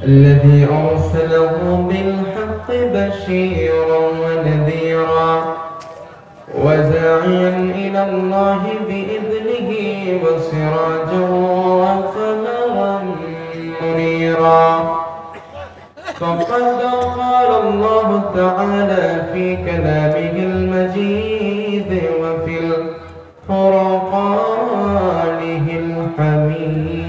الذي أرسله بالحق بشيرا ونذيرا وداعيا إلى الله بإذنه وسراجا وقمرا منيرا فقد قال الله تعالى في كلامه المجيد وفي فرقانه الحميد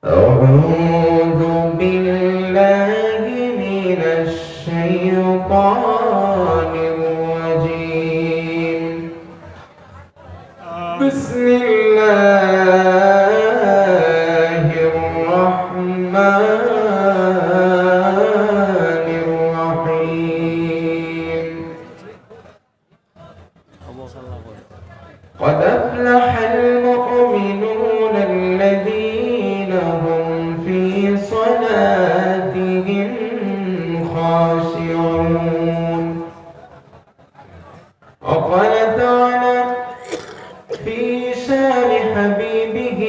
أعوذ بالله من الشيطان الرجيم بسم الله الرحمن الرحيم قد أفلح المؤمنون الذين هم في صلاتهم خاشعون وقال تعالى في شان حبيبه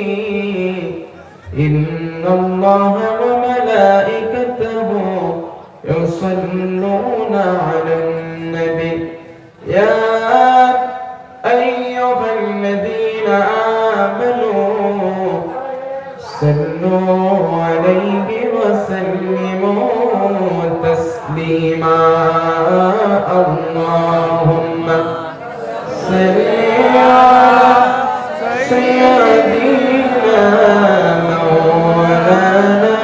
إن الله وملائكته يصلون على النبي يا أيها الذين آمنوا صلوا عليه وسلموا تسليما اللهم صل على سيدنا مولانا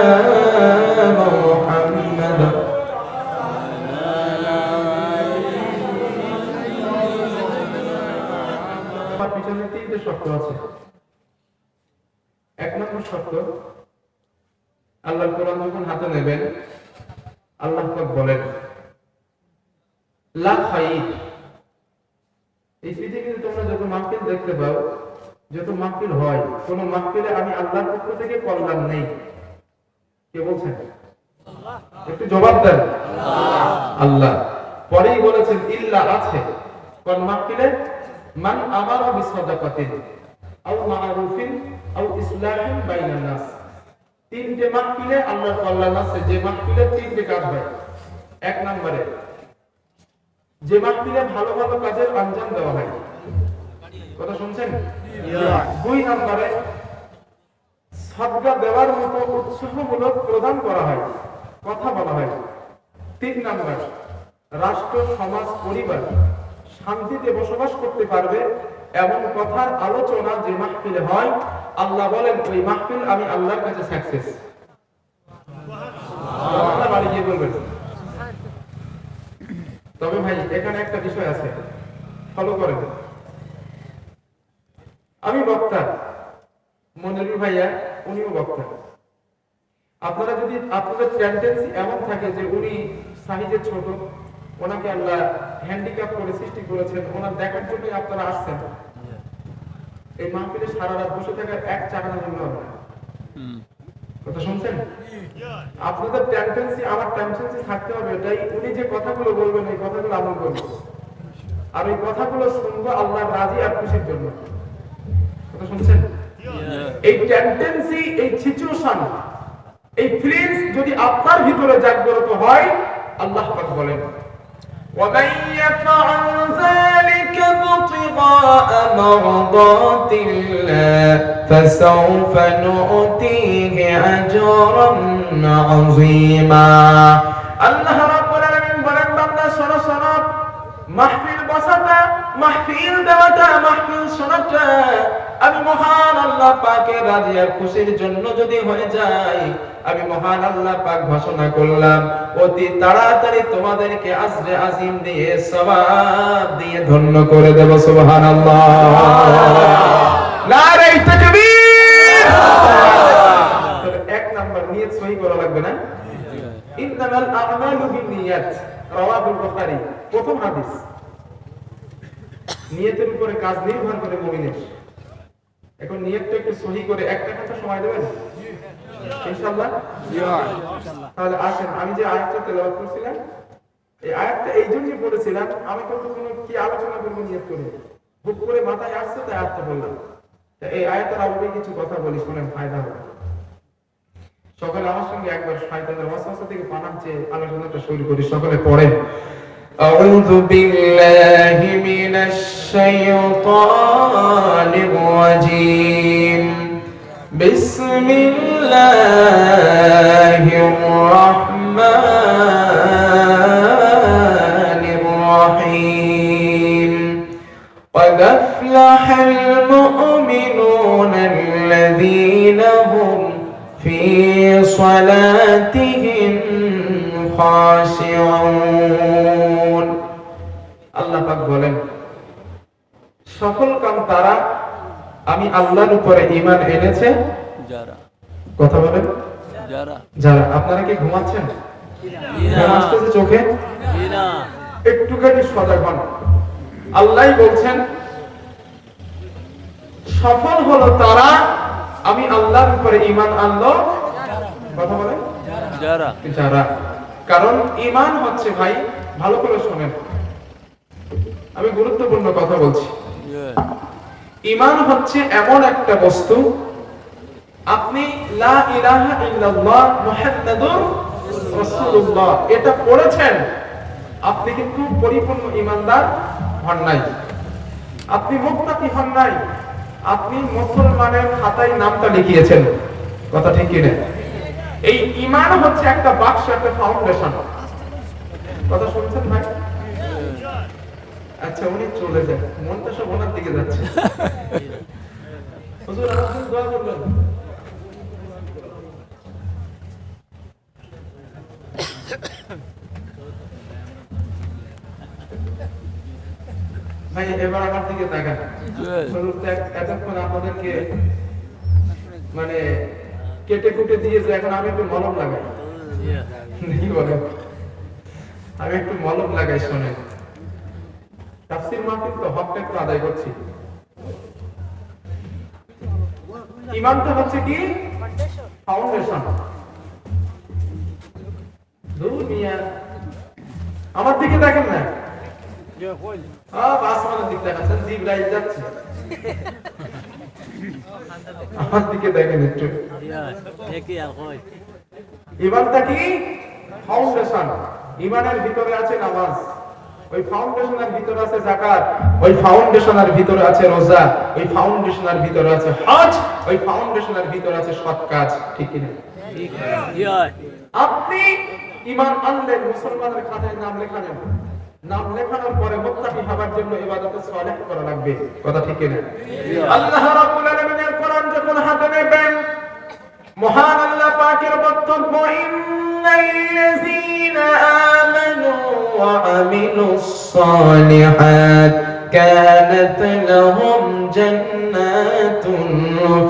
محمد পিছনে তিনটে শর্ত আছে। এক নম্বর শর্ত, আল্লাহর কোরআন যখন হাতে নেবেন আল্লাহ পাক বলেন লা খাইর। এই পৃথিবীতে তোমরা যত মাহফিল দেখতে পাও, যত মাহফিল হয়, কোন মাহফিলে আমি আল্লাহর পক্ষ থেকে কল্যাণ নেই। কে বলছেন? একটু জবাব দেন। আল্লাহ। পরেই বলেছেন ইল্লা আছে কোন মাহফিলে মান আমারা বিসাদাকাতিন আও মা'রুফিন আও ইসলাহিন বাইনান নাস। তিনটে মাহফিলে আল্লাহর কল্যাণ আছে, যে মাহফিলে তিনটে কাজ হয়। এক নম্বরে যে মাহফিলে ভালো ভালো কাজের আঞ্জাম দেওয়া হয়। কথা শুনছেন? দুই নম্বরে সাদকা দেওয়ার মতো উৎসাহমূলক প্রদান করা হয়, কথা বলা হয়। তিন নম্বর রাষ্ট্র, সমাজ, পরিবার শান্তিতে বসবাস করতে পারবে এমন কথার আলোচনা যে মাহফিলে হয়, আল্লাহ বলেন ওই মাহফিল আমি আল্লাহর কাছে সাকসেস। সুবহানাল্লাহ, বাড়ি গিয়ে বলবেন। তবে ভাই এখানে একটা বিষয় আছে, ফলো করেন। আমি বক্তা, মনিরুল ভাইয়া উনিও বক্তা। আপনারা যদি আপনাদের টেন্ডেন্সি এমন থাকে যে উনি সাইজে ছোট, ওনাকে আল্লাহ হ্যান্ডিক্যাপ করে সৃষ্টি করেছেন, ওনার দেখার জন্য আপনারা আসছেন, এই মাহফিলে সারা রাত বসে থাকার এক চাকানা জন্য হবে। কথা শুনছেন? আপনাদের টেন্ডেন্সি আমার টেন্ডেন্সি থাকতে হবে এটাই, উনি যে কথাগুলো বলবেন এই কথাগুলো আমল করব, আর এই কথাগুলো শুনবো আল্লাহর রাজি আর খুশির জন্য। কথা শুনছেন? এই টেন্ডেন্সি, এই সিচুয়েশন, এই ফিলিংস যদি আপনার ভিতরে জাগ্রত হয়, আল্লাহ পাক বলেন وَمَن يَفْعَلْ ذَلِكَ ابْتِغَاءَ مَرْضَاتِ اللَّهِ فَسَوْفَ نُؤْتِيهِ أَجْرًا عَظِيمًا। আল্লাহ রাব্বুল আলামিন বলেন, বান্দা শোনো শোনো, মাহফিল বসাটা, মাহফিল দেওয়াটা, মাহফিল শোনাটা আমি মহান আল্লাহ পাকের রাজি আর খুশির জন্য যদি হয়ে যায়, আমি মহান আল্লাহ পাক ঘোষণা করলাম অতি তাড়াতাড়ি তোমাদেরকে আজরে আজিম দিয়ে সওয়াব দিয়ে ধন্য করে দেব। সুবহানাল্লাহ, নারে তাকবীর। এক নাম্বার নিয়ত সহি করা লাগবে না? ইন্নামাল আমালু বিন্নিয়াত, রাওয়াহুল বুখারী, প্রথম হাদিস। নিয়তের উপরে কাজ নির্ভর করে মুমিনের। এখন নিয়তটা একটু সহি করে একটা কথা সময় দেবেন ইনশাআল্লাহ? তাহলে আসেন, আমি যে আয়াতটা তেলাওয়াত করছিলাম, এই আয়াতটা এই জন্যই পড়েছিলাম, আমি কখনো কি আলোচনা করবো নিয়ত করি, হুট করে মাথায় আসছে তাই আয়াতটা বললাম। এই আয়াতের আলোকে কিছু কথা বলি, শুনেন, ফায়দা হবে। সকলে আমার সঙ্গে একবার শয়তানের ওয়াসওয়াসা থেকে পানাহ চেয়ে আলোচনাটা শুরু করি। সকলে পড়েন, আউযু বিল্লাহি মিনাশ শাইতানির রাজীম, বিসমিল্লাহির রাহমানির রাহিম। قد أفلح المؤمنون الذين هم في صلاتهم خاشعون। আল্লাহ পাক বলেন, সকল কাম তারা আমি আল্লাহর উপরে ঈমান এনেছে যারা। কথা বলেন, যারা। যারা। আপনারা কি ঘুমাচ্ছেন? ঘুম আসতেছে চোখে? না। একটুখানি সজাগ হন। আল্লাহই বলছেন সফল হলো তারা আমি আল্লাহর উপরে ঈমান আনলো। কথা বলেন, যারা। যারা। কারণ ঈমান হচ্ছে, ভাই ভালো করে শুনেন, আমি গুরুত্বপূর্ণ কথা বলছি। ঈমান হচ্ছে এমন একটা বস্তু, আপনি লা ইলাহা ইল্লাল্লাহ মুহাম্মাদুর রাসূলুল্লাহ এটা পড়েছেন, আপনি কিন্তু পরিপূর্ণ ঈমানদার হন নাই, আপনি মুত্তাকি হন নাই, আপনি মুসলমানের খাতায় নামটা লিখিয়েছেন। কথা ঠিক কি না? এই ঈমান হচ্ছে একটা বাক্স, একটা ফাউন্ডেশন। কথা শুনছেন ভাই? আচ্ছা, উনি চলে যান, মনটা সব ওনার দিকে যাচ্ছে। হুজুর আমার জন্য দোয়া করবেন। ভাই এবার আমার দিকে তাকান। এতক্ষণ আপনাদেরকে মানে কেটে কুটে দিয়েছে, এখন আমি একটু মলম লাগাই। কি বলেন? আমি একটু মলম লাগাই, শোনেন। তাফসীর মাহফিল তো হকটা একটু আদায় করছি। ঈমানটা হচ্ছে কি? ফাউন্ডেশন। দুনিয়া আমার দিকে দেখেন না, আসমানের দিকে দেখাচ্ছেন, জিবরাইল যাচ্ছে। আমার দিকে দেখেন একটু। ঈমানটা কি? ফাউন্ডেশন। ঈমানের ভিতরে আছে নামাজ, ওই ফাউন্ডেশনের ভিতরে আছে যাকাত, ওই ফাউন্ডেশনের ভিতরে আছে রোজা, ওই ফাউন্ডেশনের ভিতরে আছে হজ, ওই ফাউন্ডেশনের ভিতরে আছে সৎ কাজ। ঠিক কি না? আপনি ঈমান আনলেন, মুসলমানের খাতায় নাম লেখালেন, নাম লেখানোর পরে মুত্তাকি হবার জন্য ইবাদতে সালেহ করা লাগবে। কথা ঠিক কি না? আল্লাহ রাব্বুল আলামিনের কোরআন যখন হাতে নেবেন, মহান আল্লাহ পাকের বক্তব্য, ইন্নাল্লাযীনা আমানু ওয়া আমিলুস সালিহাত কানাত লাহুম জান্নাতুল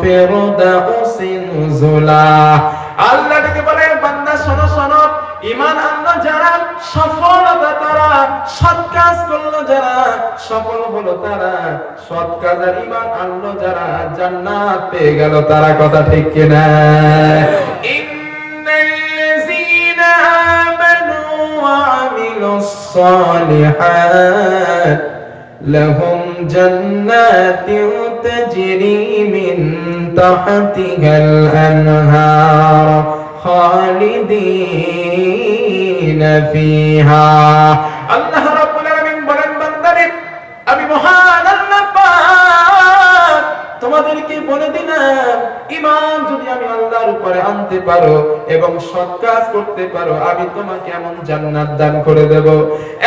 ফিরদাউসি নুজুলা। আল্লাহ ডেকে বলে, বান্দা শোনো শোনো, ঈমান আনলো যারা সফলতা তারা, সৎ কাজ করলো যারা সফল হলো তারা, সৎ কাজ আর ঈমান আনলো যারা জান্নাত পেয়ে গেল তারা। কথা ঠিক কি না? ইন্নাল্লাযীনা আমানু ওয়া আমিলুস সালিহাত লাহুম জান্নাতুন তাজরি মিন তাহতিহাল আনহার খালিদিনা ফিহা। আল্লাহ রাব্বুল আলামিন বলেন, বান্দারে আমি মহান আল্লাহ পাক তোমাদেরকে বলে দিলাম, ঈমান যদি আমি আল্লাহর উপরে আনতে পারো এবং সৎ কাজ করতে পারো, আমি তোমাকে এমন জান্নাত দান করে দেব,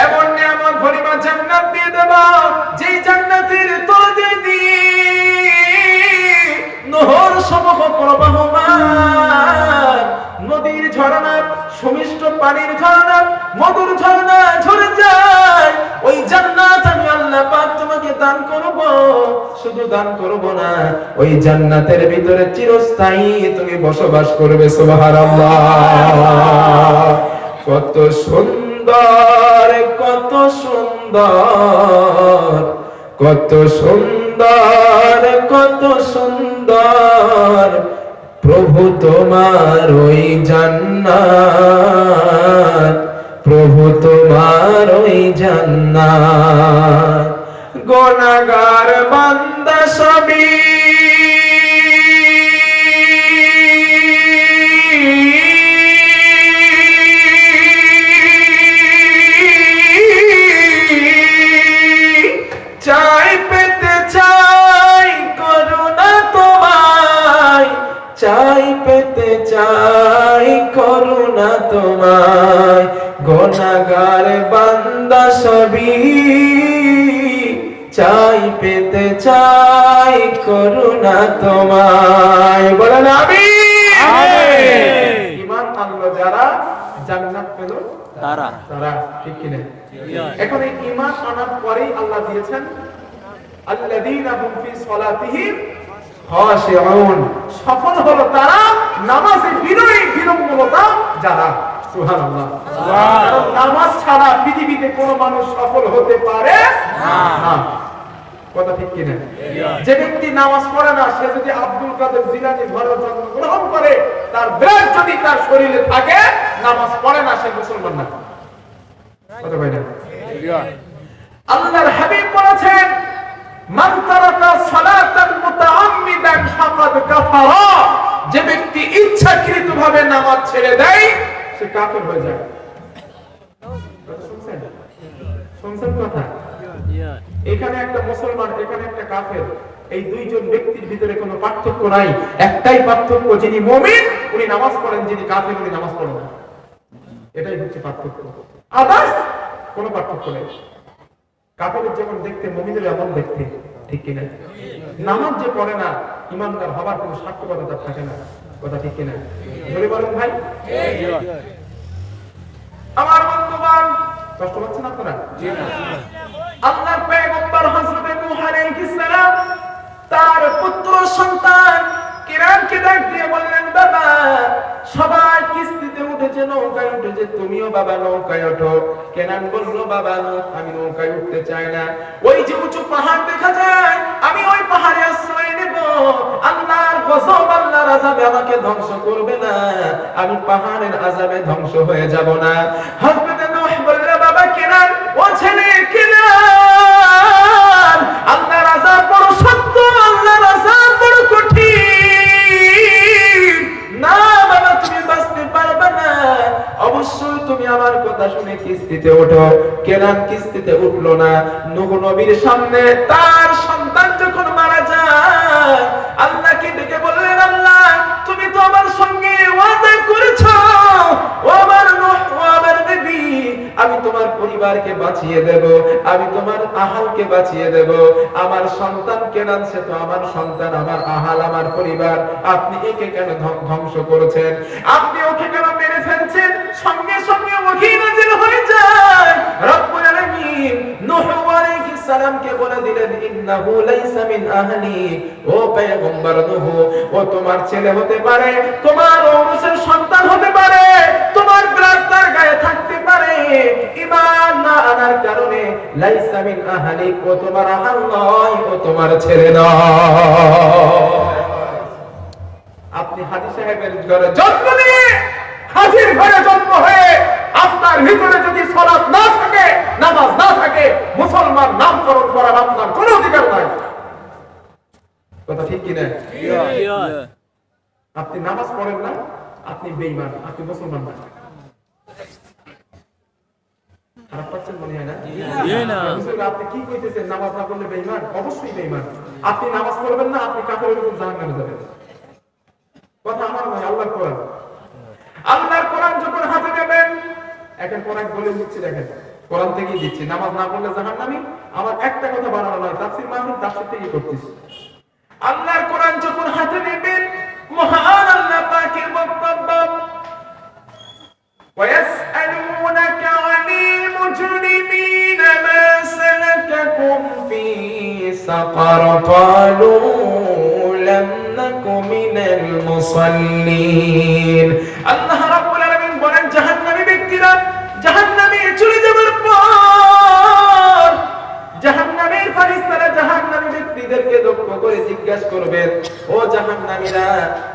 এমন নিয়ামত ভরিমা জান্নাত দিয়ে দেব, যেই জান্নাতের তলে দিয়ে নহর সমূহ প্রবাহমান, নদীর ঝর্ণা, সুমিষ্ট পানির ঝর্ণা, মধুর ঝর্ণা ঝরে যায়। ওই জান্নাত আমি আল্লাহ পাক তোমাকে দান করব। শুধু দান করব না, ওই জান্নাতের ভিতরে চিরস্থায়ী তুমি বসবাস করবে। সুবহানাল্লাহ। কত সুন্দর, কত সুন্দর, কত সুন্দর, কত সুন্দর প্রভু তোমার ওই জান্নাত, প্রভু তোমার ওই জান্নাত। গুনাহগার বান্দা সবই চাই পেতে চাই করুণা তোমায়, চাই পেতে চাই করুণা তোমায়, গুনাহগার বান্দা সবই চাই পেতে চাই করুণা তোমায়। বলেন আমিন। ঈমান আনলো যারা জান্নাত পেল তারা, ঠিক কি না? এখন এই ঈমান আনার পরেই আল্লাহ দিয়েছেন আল্লাযীনা হুম ফি সালাতিহিম খাশিউন, সফল হলো তারা নামাজে বিনম্রতা যারা। সুবহানাল্লাহ। কারণ নামাজ ছাড়া পৃথিবীতে কোনো মানুষ সফল হতে পারে না। কথা ঠিক কি না? যে ব্যক্তি নামাজ পড়ে না সে যদি আব্দুল কাদের জিলানী ঘরে জন্মগ্রহণ করে, তার ব্রেন যদি তার শরীরে থাকে, নামাজ পড়ে না, সে মুসলমান না। কথা কই না? আল্লাহর হাবিব বলেছেন মান তারাকা সালাতান মুতাআম্মিদান ফাকাদ কাফারা, যে ব্যক্তি ইচ্ছাকৃতভাবে নামাজ ছেড়ে দেয় সে কাফের হয়ে যায়। শুনছেন? শুনছেন কথা? এখানে একটা মুসলমান, এখানে একটা কাফের, এই দুইজন ব্যক্তির ভিতরে কোনো পার্থক্য নাই। একটাই পার্থক্য, যিনি মুমিন উনি নামাজ পড়েন, যিনি কাফের উনি নামাজ পড়েন না। এটাই হচ্ছে পার্থক্য, আদার্স কোনো পার্থক্য নেই। কাফেরের যেমন দেখতে মুমিনের এমন দেখতে, ঠিক কিনা? নামাজ যে পড়ে না ঈমানদার হবার কোনো সাক্ষ্যবাদিতা থাকে না। কথা ঠিক কিনা? বলে বলেন ভাই। আমার বন্ধুগণ, কষ্ট পাচ্ছেন আপনারা? জি না। আল্লাহর পয়গম্বর হযরত নূহ আলাইহিস সালাম তার পুত্র সন্তান কিরানকে ডাক দিয়ে বললেন, বাবা সবাই কিস্তিতে উঠেছে, নৌকায় উঠেছে, তুমিও বাবা নৌকায় ওঠো। কেনান বলল, বাবা আমি নৌকায় উঠতে চাই না। ওই যে উঁচু পাহাড় দেখা যায়, আমি ওই পাহাড়ে আশ্রয় নেব। আল্লাহর গজব, আল্লাহর আযাবে আমাকে ধ্বংস করবে না, আমি পাহাড়ের আযাবে ধ্বংস হয়ে যাব না। হযরত নূহ বলল, বাবা কেনান, ও ছেলে কেনান, আল্লাহর আযাব বড় শক্ত, আল্লাহর আযাব বড় কঠিন। না বাবা, তুমি বাঁচতে পারবে না, অবশ্যই তুমি আমার কথা শুনে কিস্তিতে ওঠো। কেনান কিস্তিতে উঠলো না। নূহ নবীর সামনে তার সন্তান যখন মারা যায়, আল্লাহকে ডেকে বললেন, আল্লাহ তুমি তো আমার সঙ্গে ওয়াদা করেছো, ও আমার নূহ, ও আমার নবী, আমি তোমার পরিবারকে বাঁচিয়ে দেব, আমি তোমার আহালকে বাঁচিয়ে দেব। আমার সন্তান কেনান, সে তো আমার সন্তান, আমার আহাল, আমার পরিবার, আপনি একে কেন ধ্বংস করেছেন? আপনি ওকে কেন মেরে ফেলছেন? সঙ্গে সঙ্গে ওহী নাযিল হয়ে যায়। রব্বুল আলামিন নূহ আলাইহিস সালামকে বলে দিলেন, ইন্নাহু লাইসা মিন আহলি, ও পয়গম্বর নূহ, ও তোমার ছেলে হতে পারে, তোমার ঔরসের সন্তান হতে পারে, তোমার ব্লাড তার গায়ে থাকতে পারে, ঈমান না আনার কারণে লাইসা মিন আহলি, ও তোমার আহাল নয়, ও তোমার ছেলে নয়। আপনি হাজী সাহেবের ঘরে জন্ম নিয়ে, হাজীর ঘরে জন্ম হয়ে, আপনার ভিতরে যদি সালাত না থাকে, নামাজ না থাকে, মুসলমান নামকরণ করার আপনার কোনো অধিকার নাই। কথা ঠিক কি না? আপনি নামাজ পড়েন না, আপনি বেঈমান, আপনি মুসলমান না। খারাপ পাচ্ছেন মনে হয় না? আপনি কি কইতেছেন? নামাজ না পড়লে বেঈমান? অবশ্যই বেঈমান। আপনি নামাজ পড়বেন না, আপনি কাফেরের উপর জাহান্নামে যাবেন। কথা আমার নয়, আল্লাহর কোরআন। আল্লাহর কোরআন যখন হাতে নেবেন, এখন কোরআন বলে দিচ্ছি, দেখেন কোরআন থেকেই দিচ্ছি, নামাজ না পড়লে জাহান্নামী। আমার একটা কথা বানানো নয়, তাফসীর মাহফিল তাফসীর থেকেই করতেছি। আল্লাহর কোরআন যখন হাতে নেবেন, মহান আল্লাহ পাকের বক্তব্য, وَيَسْأَلُونَكَ عَنِ الْمُجْرِمِينَ مَا سَلَكَكُمْ فِي سَقَرَ قَالُوا لَمْ نَكُ مِنَ الْمُصَلِّينَ। আল্লাহ রাব্বুল আলামিন বলেন, জাহান্নামী ব্যক্তিরা জাহান্নামে চলে যাবার পর জাহান্নামের ফেরেশতারা জাহান্নামী ব্যক্তিদেরকে লক্ষ্য করে জিজ্ঞাসা করবেন, ও জাহান্নামীরা,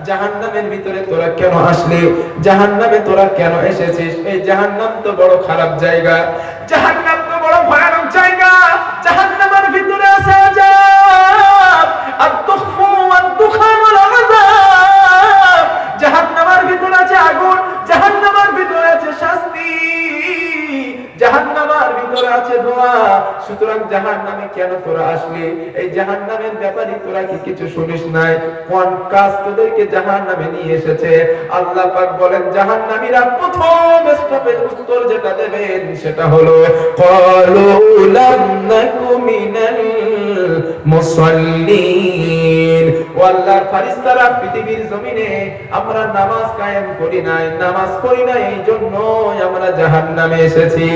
জাহান্নামের ভিতরে তোরা কেন আসলি? জাহান্নামে তোরা কেন এসেছিস? এই জাহান্নাম তো বড় খারাপ জায়গা, জাহান্নাম তো বড় ভয়ানক জায়গা। জাহান্নামের ভিতরে আছে আযাব, আদ-দুখু ওয়াদ-দুখান ওয়াল আযাব। জাহান্নামের ভিতরে আছে আগুন, জাহান্নামের ভিতরে আছে শাস্তি, জাহান্নামের ভিতরে আছে ধোঁয়া। সুতরাং জাহান্নামে কেন তোরা আসলি? এই জাহান্নামের ব্যাপারে তোরা কি কিছু শুনিস নাই? কোন কাজ তোদেরকে জাহান্নামে নিয়ে এসেছে? আল্লাহ পাক বলেন জাহান্নামীরা প্রথম স্টপের উত্তর যেটা দেবেন সেটা হলো ক্বালু লাম নাকু মিনাল মুসাল্লিন। ও আল্লাহর ফেরেশতারা, পৃথিবীর জমিনে আমরা নামাজ কায়েম করি নাই, নামাজ পড়ি নাই, এই জন্য আমরা জাহান্নামে এসেছি।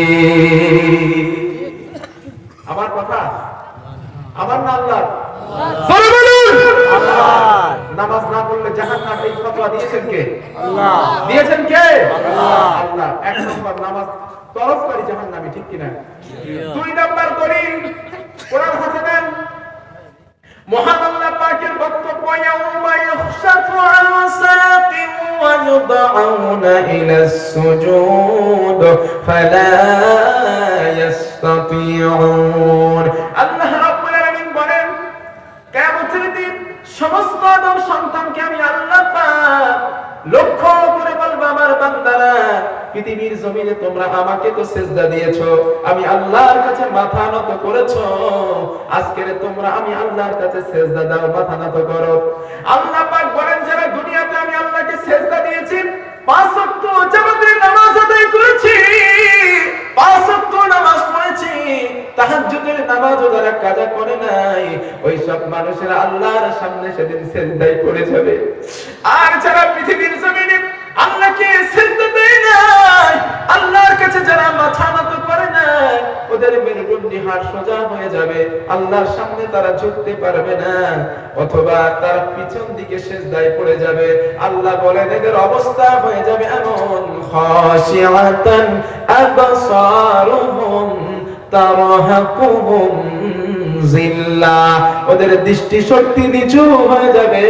আমার কথা আমার না আল্লাহর? নামাজ না পড়লে জাহান্নাম, এই ফতোয়া দিয়েছেন কে? আল্লাহ। দিয়েছেন কে? আল্লাহ। এক নম্বর নামাজ তরফকারী জাহান্নামী, ঠিক কিনা? দুই নম্বর দলিল কোরআন হাতে নেন, মহান আল্লাহ পাকের বক্তব্য, ইয়াউমা ইউখশাফু আন সাকিন ওয়া ইউদআউনা ইলাস সুজুদ ফালা ইস্তাতিউন। আল্লাহ রাব্বুল আলামিন বলেন কিয়ামতের দিন সমস্ত আদম সন্তানকে আমি আল্লাহ পাক লক্ষ্য করে বলবো, আমার বান্দারা, পৃথিবীর জমিনে তোমরা আমাকে তো সিজদা দিয়েছো, আমি আল্লাহর কাছে মাথা নত করেছো, আজকের তোমরা আমি আল্লাহর কাছে সিজদা দাও, মাথা নত করো। আল্লাহ পাক বলেন যারা দুনিয়াতে আমি আল্লাহকে সিজদা দিয়েছি, 5 ওয়াক্ত জামাতের নামাজ আদায় করেছি, 5 ওয়াক্ত নামাজ পড়েছি, তাহাজ্জুদের নামাজও যারা কাজা করে নাই, ওই সব মানুষেরা আল্লাহর সামনে সেদিন সিজদায় পড়ে যাবে। আর যারা পৃথিবীর জমিনে আল্লাহকে সিজদা দেয় নাই, আল্লাহর কাছে যারা মাথা নত করে নাই, ওদের মেরুদণ্ডি হাড় সোজা হয়ে যাবে, আল্লাহর সামনে তারা ঝুঁকতে পারবে না, অথবা তার পিছন দিকে সিজদায় পড়ে যাবে। আল্লাহ বলেন এদের অবস্থা হয়ে যাবে এমন, খাশিআতান আবসারুহুম তারহাকুহুম জিল্লা, ওদের দৃষ্টি শক্তি নিচু হয়ে যাবে,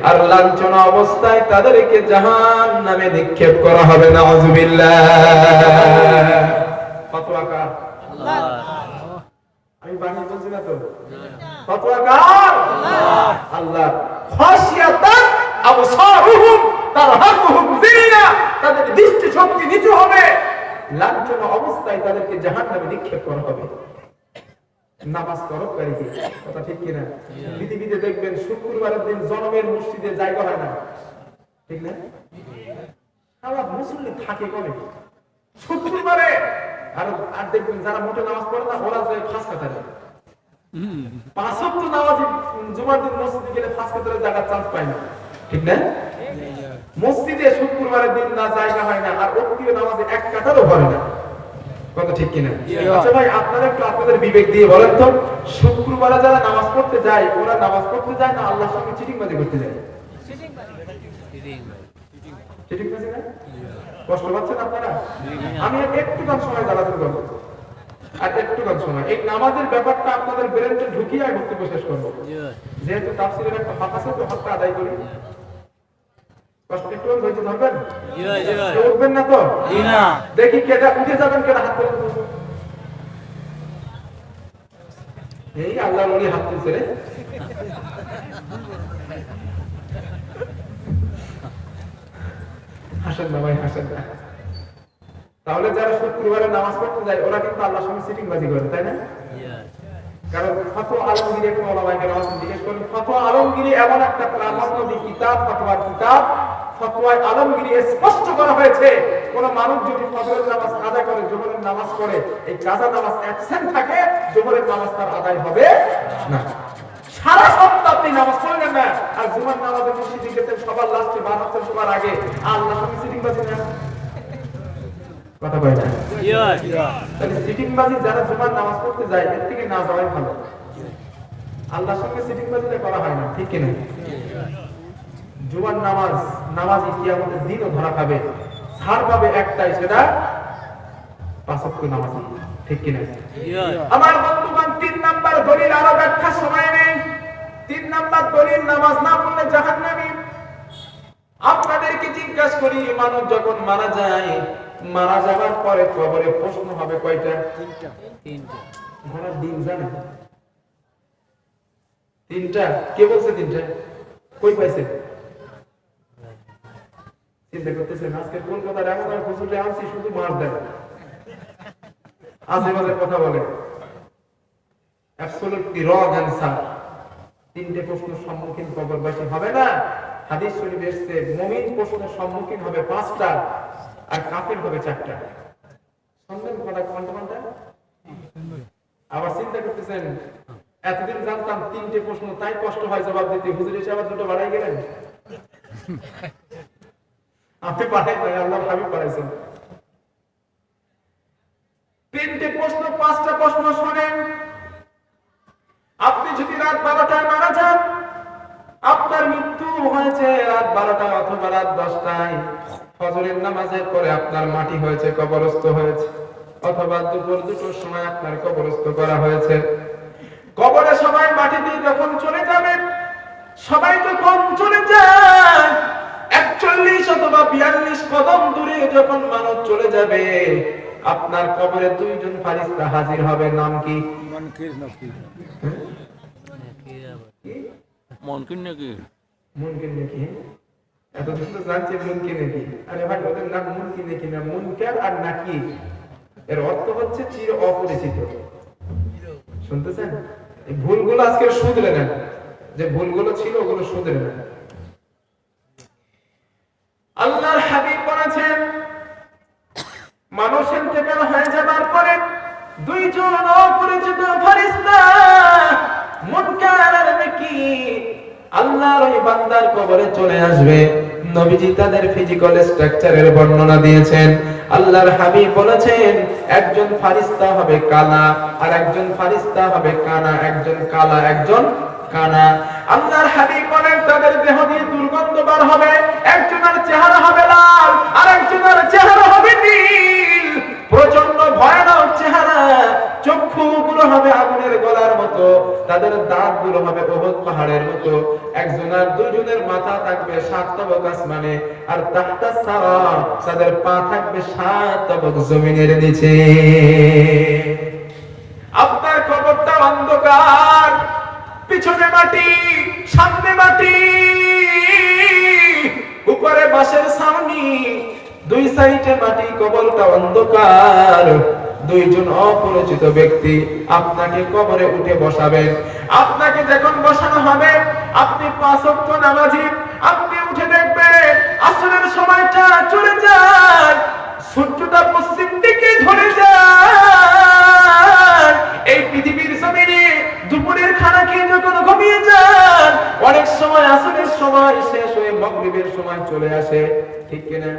আর লাঞ্ছনা অবস্থায় তাদেরকে জাহান্নামে নিক্ষেপ করা হবে। নাউযুবিল্লাহ। ফতোয়া কার? আল্লাহ। আমি বানিয়ে বলছি না তো? ফতোয়া কার? আল্লাহ। খাশিয়াতান আবসারুহুম তারহাকুহুম জিল্লা, তাদের দৃষ্টি শক্তি নিচু হবে, লাঞ্ছনা অবস্থায় তাদেরকে জাহান্নামে নিক্ষেপ করা হবে। নামাজ তরফকারী কি কথা ঠিক কিনা? পৃথিবীতে দেখবেন শুক্রবারের দিন জনমের মসজিদে জায়গা হয় না, ঠিক না? সারা মুসল্লি থাকে কবে শুক্রবারে, আর দেখবেন যারা মোটে নামাজ পড়ে না ওরা যায় ফাঁস কাতারে। 5 ওয়াক্ত নামাজি জুমার দিন মসজিদে গেলে ফাঁস কাতারে জায়গা চান্স পায় না, ঠিক না? মসজিদে শুক্রবারের দিন না জায়গা হয় না, আর ওক্তিও নামাজে এক কাতারও পড়ে না, কথা ঠিক কিনা? আচ্ছা ভাই, আপনারা একটু আপনাদের বিবেক দিয়ে বলেন তো, শুক্রবারে যারা নামাজ পড়তে যায়, ওরা নামাজ পড়তে যায় না আল্লাহর সঙ্গে চিটিংবাজি করতে যায়? চিটিংবাজি না? কষ্ট পাচ্ছেন আপনারা? আমি একটুখান সময় জ্বালাতন করবো, আর একটুখান সময় এই নামাজের ব্যাপারটা আপনাদের ব্রেনে ঢুকিয়ে বক্তব্য শেষ করবো। যেহেতু তাফসীরের একটা হক আছে, তো হকটা আদায় করি। কষ্ট একটু হয়েছে, ধরবেন? উঠবেন না তো? দেখি কেটা উঠে যাবেন, কেটা হাত তুলে দেবো। এই আল্লাহর ওলি হাত তুলছে রে। হাসেন না ভাই, হাসেন না। তাহলে যারা শুক্রবারে নামাজ পড়তে যায় ওরা কিন্তু আল্লাহর সঙ্গে সিটিংবাজি করে, তাই না? কারণ ফতোয়া আলমগীরি এখন ওলামায়ে কেরাম জিজ্ঞেস করেন, ফতোয়া আলমগীরি এমন একটা প্রামাণ্য কিতাব, ফতোয়ার কিতাব, ফতোয়ায় আলমগীরি স্পষ্ট করা হয়েছে কোন মানুষ যদি ফজরের নামাজ আদায় করে, জোহরের নামাজ পড়ে, এই কাজা নামাজ অ্যাবসেন্ট থাকে, জোহরের নামাজ তার আদায় হবে না। সারা সপ্তাহ আপনি নামাজ পড়লেন না, আর জুমার নামাজে মসজিদে গেছেন সবার লাস্টে, বার হচ্ছেন সবার আগে, আল্লাহর সঙ্গে সিটিংবাজি না? কথা বলে না? তাহলে সিটিংবাজি যারা জুমার নামাজ পড়তে যায়, এর থেকে না যাওয়াই ভালো। আল্লাহর সঙ্গে সিটিংবাজিটা করা হয় না, ঠিক কিনা? জুমার নামাজি কিয়ামতের দিনও ধরা খাবে, ছাড় পাবে একটাই, সেটা 5 ওয়াক্ত নামাজ, ঠিক কিনা? আমার বন্ধুগণ, 3 নাম্বার দলিল, আরো ব্যাখ্যা সময় নেই। 3 নাম্বার দলিল, নামাজ না পড়লে জাহান্নামী। আপনাদেরকে জিজ্ঞাসা করি, মানুষ যখন মারা যায় মারা যাবার পরে কবরে প্রশ্ন হবে কয়টা? তিনটা। ঘোড়ার ডিম জানে? তিনটা। কে বলছে তিনটা? কই পাইছে? চিন্তা করতেছেন আজকে কলকাতার এমন এক হুজুরে আনছি শুধু মার দেয়, আশেপাশে কথা বলে, অ্যাবসলিউটলি রং অ্যানসার। তিনটে প্রশ্নের সম্মুখীন কবরবাসী হবে না। হাদিস শরীফে এসেছে মুমিন প্রশ্নের সম্মুখীন হবে 5টা আর কাফের হবে 4টা। শুনবেন কথা কোনটা? আবার চিন্তা করতেছেন এতদিন জানতাম 3টে প্রশ্ন, তাই কষ্ট হয় জবাব দিতে, হুজুর এসে আবার 2টো বাড়াই গেলেন। আপনি পাঠাই নাই, আল্লাহর হাবিব পাঠাইছেন। 3টে প্রশ্ন 5টা প্রশ্ন শোনেন। আপনি যদি রাত 12টায় মারা যান, আপনার মৃত্যু হয়েছে রাত 12টায় অথবা রাত 10টায়, ফজরের নামাজের পরে আপনার মাটি হয়েছে, কবরস্থ হয়েছে, অথবা দুপুর 2টোর সময় আপনার কবরস্থ করা হয়েছে। কবরে সবাই মাটি দিয়ে যখন চলে যাবেন, সবাই যখন চলে যায় 41 অথবা 42 কদম দূরে যখন মানুষ চলে যাবে, আপনার কবরে 2জন ফেরেশতা হাজির হবে। নাম কি? মুনকির নাকির। মুনকির নাকির। মুনকির নাকি? এতদিন তো জানছি মুনকির নাকি। আরে ভাই ওদের নাম মুনকির নাকি না, মুনকার আর নাকির এর অর্থ হচ্ছে চির অপরিচিত। শুনতেছেন? এই ভুলগুলো আজকে শুধরে নেন, যে ভুলগুলো ছিল ওগুলো শুধরে নেন। আল্লাহর হাবিব বলেছেন মানুষ ইন্তেকাল হয়ে যাবার পরে 2জন অপরিচিত ফেরেশতা মুনকার আর নাকির আল্লাহর ওই বান্দার কবরে চলে আসবে। নবীজি তাদের ফিজিক্যাল স্ট্রাকচারের বর্ণনা দিয়েছেন। আল্লাহর হাবিব বলেছেন একজন ফেরেশতা হবে কালা আর একজন ফেরেশতা হবে কানা, একজন কালা একজন কানা। আল্লাহর হাবিব বলেন তাদের দেহ দিয়ে দুর্গন্ধ বার হবে, একজনের চেহারা হবে লাল আর একজনের চেহারা হবে নীল, প্রচন্ড ভয়ানক চেহারা। চক্ষুগুলো হবে আগুনের গলার মতো, তাদের দাঁতগুলো হবে উহুদ পাহাড়ের মতো। একজনের 2জনের মাথা থাকবে 7 তবক আসমানে, আর তাহতা সারা তাদের পা থাকবে 7 তবক জমিনের নিচে। আপনার কবরটা অন্ধকার, পিছনে মাটি, সামনে মাটি, উপরে বাঁশের ছাউনি, 2 সাইডে মাটি, কবরটা অন্ধকার। 2জন অপরিচিত ব্যক্তি আপনাকে কবরে উঠে বসাবেন। আপনাকে যখন বসানো হবে, আপনি 5 ওয়াক্ত নামাজি, আপনি উঠে দেখবেন আসরের সময়টা চলে যায়, সূর্যটা পশ্চিম দিকে ধরে যায়। এই পৃথিবীর জমিনে দুপুরের খানা খেয়ে যখন ঘুমিয়ে যান, অনেক সময় আসরের সময় শেষ হয়ে মাগরিবের সময় চলে আসে, ঠিক কিনা?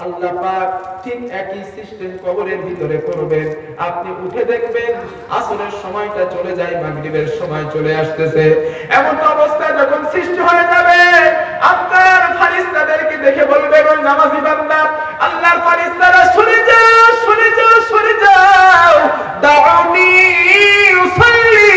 আল্লাহ পাক ঠিক একই সিস্টেম কবরের ভিতরে করবেন। আপনি উঠে দেখবেন আসরের সময়টা চলে যায়, মাগরিবের সময় চলে আসতেছে। এমন অবস্থায় যখন সৃষ্টি হয়ে যাবে, আপনার ফেরেশতাদেরকে দেখে বলবেন ওই নামাজি বান্দা, আল্লাহর ফেরেশতারা সরে যাও, সরে যাও, সরে যাও, দাউনি উসাল্লি,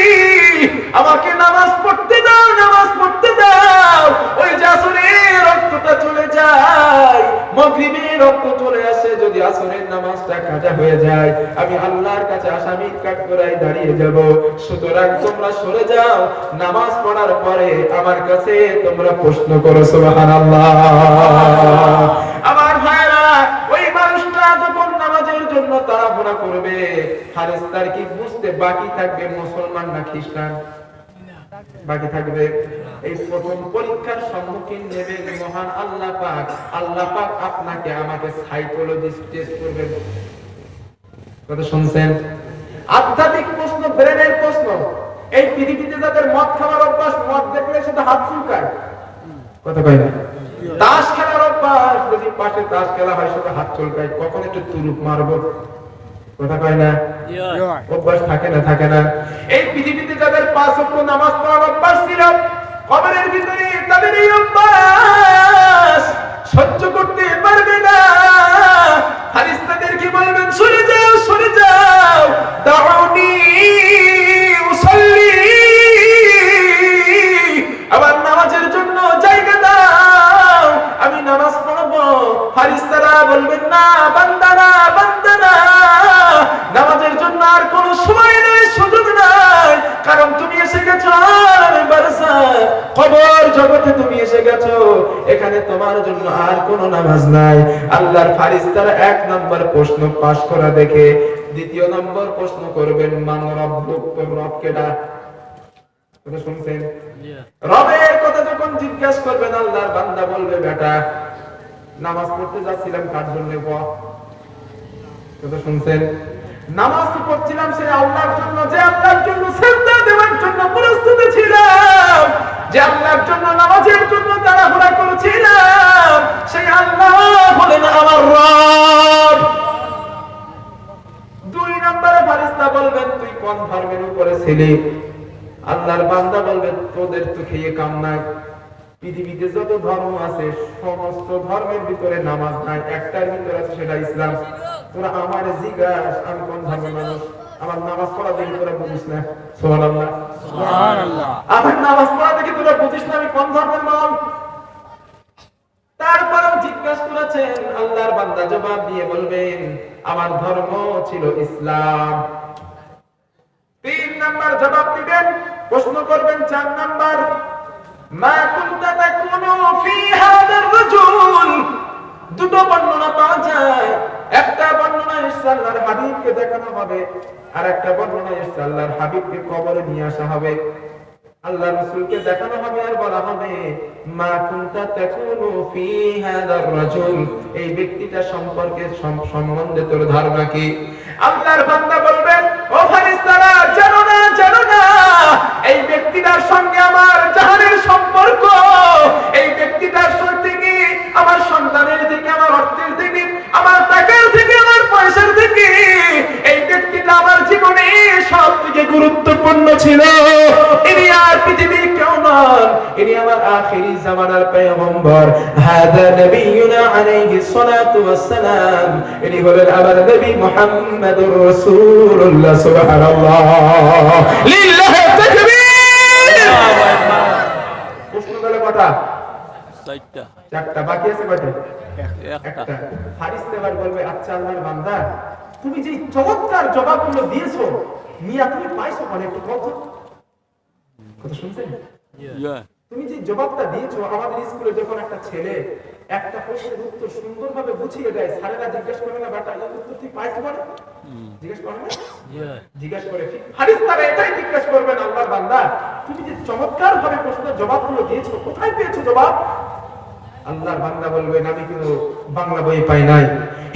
আমাকে নামাজ পড়তে দাও, নামাজ পড়তে দাও। ওই যে আসরের রক্তটা চলে যায়, মাগরিবের রক্ত চলে আসে, যদি আসরের নামাজটা কাজা হয়ে যায়, আমি আল্লাহর কাছে আসামি কাঠগড়ায় দাঁড়িয়ে যাব। সুতরাং তোমরা সরে যাও, নামাজ পড়ার পরে আমার কাছে তোমরা প্রশ্ন করো। সুবহানাল্লাহ। আমার ভাইরা, ওই মানুষটা যখন নামাজের জন্য তাড়াহুড়া করবে, ফেরেশতার কি বুঝতে বাকি থাকবে মুসলমান না খ্রিস্টান? বাকি থাকবে। এই প্রথম পরীক্ষার সম্মুখীন নেবে মহান আল্লাহ পাক। আল্লাহ পাক আপনাকে আমাকে সাইকোলজিস্ট টেস্ট করবেন। কথা শুনছেন? আধ্যাত্মিক প্রশ্ন, ব্রেনের প্রশ্ন। এই পৃথিবীতে যাদের মদ খাওয়ার অভ্যাস, মদ দেখলে শুধু হাত চুলকায়, কথা কয় না? তাস খেলার অভ্যাস, যদি পাশে তাস খেলা হয় শুধু হাত চুলকায়, কখন একটু তুরুপ মারবো, কথা কয় না? অভ্যাস থাকে না, থাকে না? এই পৃথিবীতে যাদের 5 ওয়াক্ত নামাজ পড়ার অভ্যাস ছিল, কবরের ভিতরে তাদের এই অভ্যাস সহ্য করতে পারবে না। ফেরেশতাদেরকে বলবেন সরে যাও, সরে যাও, দাউনি উসাল্লি, আবার নামাজের জন্য জায়গা দাও, আমি নামাজ পড়ব। ফেরেশতারা বলবেন না বান্দারা, বান্দারা, নামাজের জন্য আর কোনো সময় নেই, সুযোগ নাই, কারণ তুমি এসে গেছো বারসাত, কবর জগতে তুমি এসে গেছো, এখানে তোমার জন্য আর কোনো নামাজ নাই। আল্লাহর ফেরেশতারা এক নম্বর প্রশ্ন পাস করা দেখে দ্বিতীয় নম্বর প্রশ্ন করবেন, মান রব্বুক, তোর রব কেডা? কথা শুনছেন? রবের কথা যখন জিজ্ঞাসা করবেন, আল্লাহর বান্দা বলবে, বেটা নামাজ পড়তে যাচ্ছিলাম কার জন্য? কথা শুনছেন? নামাজ পড়ছিলাম সে আল্লাহর জন্য, যে আল্লাহর জন্য সিজদা দেওয়ার জন্য প্রস্তুত ছিলাম, যে আল্লাহর জন্য নামাজের জন্য তাড়াহুড়া করেছিলাম, সেই আল্লাহ হলেন আমার রব। দুই নম্বরে ফেরেশতা বলবেন, তুই কোন ধর্মের উপরে ছিলি? আল্লাহর বান্দা বলবে, তোদের তো খেয়ে কাম নাই, পৃথিবীতে যত ধর্ম আছে সমস্ত ধর্মের ভিতরে নামাজ নাই, একটার ভিতরে আছে, সেটা ইসলাম। তোরা আমার জিজ্ঞাস আমি কোন ধর্মের মানুষ, আমার নামাজ পড়া দেখে তোরা বুঝিস না। সুবহানাল্লাহ, সুবহানাল্লাহ। আমার নামাজ পড়া দেখে তোরা বুঝিস না আমি কোন ধর্মের মানুষ। তারপরেও জিজ্ঞাসা করেছেন, আল্লাহর বান্দা জবাব দিয়ে বলবেন, আমার ধর্ম ছিল ইসলাম। তিন নাম্বার জবাব দিবেন, প্রশ্ন করবেন চার নাম্বার, মা কুনতা তাকুনু ফি হাদার রাজুল। দুটো বর্ণনা পাওয়া যায়, একটা বর্ণনা এসে আল্লাহর হাবিবকে দেখানো হবে, আর একটা বর্ণনা এসে আল্লাহর হাবিবকে কবরে নিয়ে আসা হবে, আল্লাহর রাসূলকে দেখানো হবে, আর বলা হবে, মা কুনতা তাকুনু ফি হাদার রাজুল, এই ব্যক্তিটা সম্পর্কে সম্বন্ধে তোর ধারণা কি? আল্লাহর বান্দা বলবেন, ও ফেরেশতারা, জানো না, জানো না, এই ব্যক্তিটার সঙ্গে আমার জাহানের সম্পর্ক, এই ব্যক্তিটার থেকে আমার সন্তানের থেকে, আমার অর্থের থেকে, আমার টাকার থেকে, আমার পয়সার থেকে, এই ব্যক্তিটা আমার জীবনে সবথেকে গুরুত্বপূর্ণ ছিল। ইনি আর পৃথিবীর কেউ নন, ইনি আমার আখিরি জামানার পয়গম্বর, হাদা নবিয়ুনা আলাইহিস সালাতু ওয়াস সালাম, ইনি হলেন আমার নবী মুহাম্মদুর রাসূলুল্লাহ। সুবহানাল্লাহ, লিল্লাহি তাকবীর। প্রশ্ন গেল কটা? চারটা, বাকি আছে কয়টা? একটা। ফেরেশতা এবার বলবে, আচ্ছা আল্লাহর বান্দা, তুমি যে চমৎকার জবাবগুলো দিয়েছো, মিয়া তুমি পাইছো মানে একটু বলতো। কথা শুনছেন? তুমি যে জবাবটা দিয়েছো, আমাদের স্কুলে যখন একটা ছেলে একটা প্রশ্নের উত্তর সুন্দরভাবে বুঝিয়ে দেয়, স্যারেরা জিজ্ঞেস করে না, বেটা এই উত্তর তুই পাইছো বলে? জিজ্ঞেস করে না? জিজ্ঞেস করে। ফেরেশতারা এটাই জিজ্ঞেস করবেন, আল্লাহর বান্দা, তুমি যে চমৎকার ভাবে প্রশ্নের জবাবগুলো দিয়েছো, কোথায় পেয়েছো জবাব? আল্লাহর বান্দা বলবেন, আমি কিন্তু বাংলা বই পাই নাই,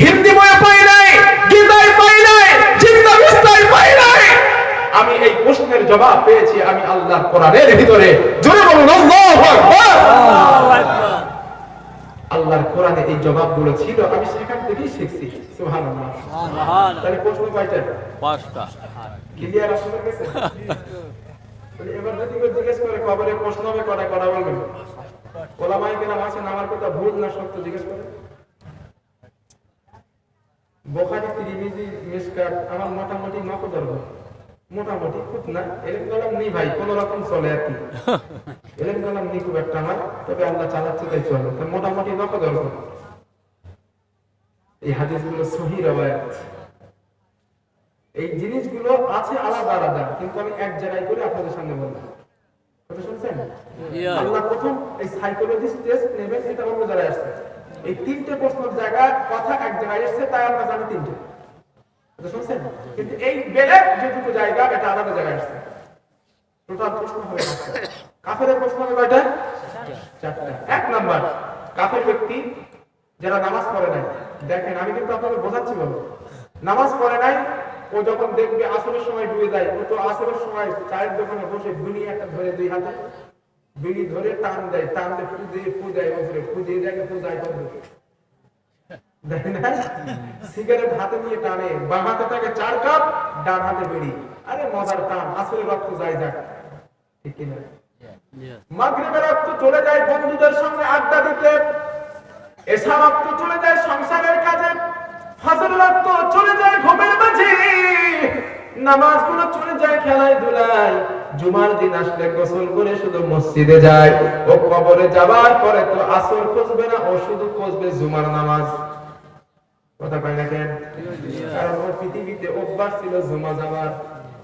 হিন্দি বই পাই নাই, গীতায় পাই নাই, জিন্দা বিস্তায় পাই নাই, আমি এই প্রশ্নের জবাব পেয়েছি আমি আল্লাহর কোরআনের ভিতরে। জোরে বলুন আল্লাহু আকবার। আল্লাহর কোরআনে এই জবাবগুলো ছিল, আমি সেখান থেকেই শিখছি। সুবহানাল্লাহ, সুবহানাল্লাহ। তাহলে প্রশ্ন কয়টা? পাঁচটা। ক্লিয়ার আপনাদের কাছে? তাহলে এবার যদি কেউ জিজ্ঞেস করে কবরে প্রশ্ন হবে কটা, কটা বলবেন? ওলামায়ে কেরাম আছেন, আমার কথা ভুল না সত্য জিজ্ঞেস করে। বুখারী, তিরমিজি, মিশকাত আমার মোটামুটি নকল ধরব, মোটামুটি খুব না, এলেম কালাম নেই ভাই, কোন রকম চলে আর কি, এলেম কালাম নেই খুব একটা আমার, তবে আল্লাহ চালাচ্ছে তাই চলে, তো মোটামুটি নকল ধরব। এই হাদিসগুলো সহিহ রওয়ায়াত, এই জিনিসগুলো আছে আলাদা আলাদা, কিন্তু আমি এক জায়গায় করে আপনাদের সামনে বলবো। কথা শুনছেন? আল্লাহ প্রথম এই সাইকোলজিস্ট টেস্ট নেবেন, এটা অন্য জায়গায় আসছে। এই তিনটে প্রশ্নের জায়গা কথা এক জায়গায় এসেছে, তাই আমরা জানি তিনটে। কথা শুনছেন? কিন্তু এই বেলেগ যে দুটো জায়গা, এটা আলাদা জায়গায় আসছে। টোটাল প্রশ্ন হবে কাফেরের প্রশ্ন হবে কয়টা? চারটা। এক নাম্বার, কাফের ব্যক্তি যারা নামাজ পড়ে নাই। দেখেন আমি কিন্তু আপনাদের বোঝাচ্ছি বলো, নামাজ পড়ে নাই, ও যখন দেখবে আসরের সময় ডুবে যায়, ও তো আসরের সময় চায়ের দোকানে বসে বিড়ি একটা ধরে দুই হাতে, বিড়ি ধরে টান দেয়, টান দিয়ে ফু দেয়, ওপরে ফু দিয়ে দেখে ফু যায় করবে, দেখেন না? সিগারেট হাতে নিয়ে টানে, বাম হাতে থাকে 4 কাপ, ডান হাতে বিড়ি, আরে মজার টান, আসরের রক্ত যায় যাক, ঠিক কিনা? মাগরিবের রক্ত চলে যায় বন্ধুদের সঙ্গে আড্ডা দিতে, এশা রক্ত চলে যায় সংসারের কাজে, ফজর রক্ত চলে যায় ঘুমের মাঝে, নামাজগুলো চলে যায় খেলায় ধুলায়, জুমার দিন আসলে গোসল করে শুধু মসজিদে যায়। ও কবরে যাবার পরে তো আসর খুঁজবে না, ও শুধু খুঁজবে জুমার নামাজ। কথা কয় না কেন? কারণ ওর পৃথিবীতে অভ্যাস ছিল জুমা যাওয়ার,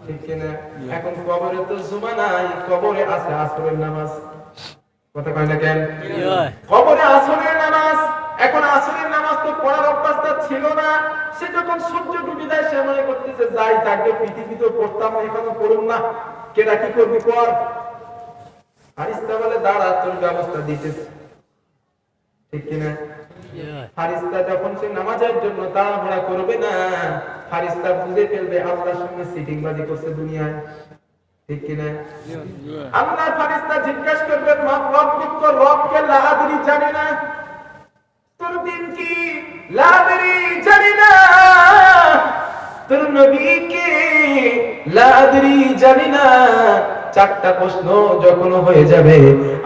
ঠিক কিনা? এখন কবরে তো জুমা নাই, কবরে আছে আসরের নামাজ। কথা কয় না কেন? কবরে আসরের নামাজ। এখন আসরের নামাজ তো পড়ার অভ্যাসটা ছিল না। সে যখন সূর্য ডুবে যায় সে মনে করতেছে যাই যাকে পৃথিবীতে পড়তাম না, এখনো পড়ুন না, কেটা কি করবি কর। ফারিস্তা বলে দাঁড়া, তোর ব্যবস্থা দিতেছে, ঠিক কিনা? ফারিস্তা যখন সে নামাজের জন্য তাড়াহুড়া করবে না, ফারিস্তা বুঝে ফেলবে আল্লাহর সঙ্গে সিটিং বাজি করছে দুনিয়ায়, ঠিক কিনা? আল্লাহর ফারিস্তা জিজ্ঞাসা করবেন মা রব্বুক, তোর রবকে লা আদরি জানি না, তোর দিন কি লা আদরি জানি না, তোর নবীকে লা আদরি জানি না। চারটা প্রশ্ন যখন হয়ে যাবে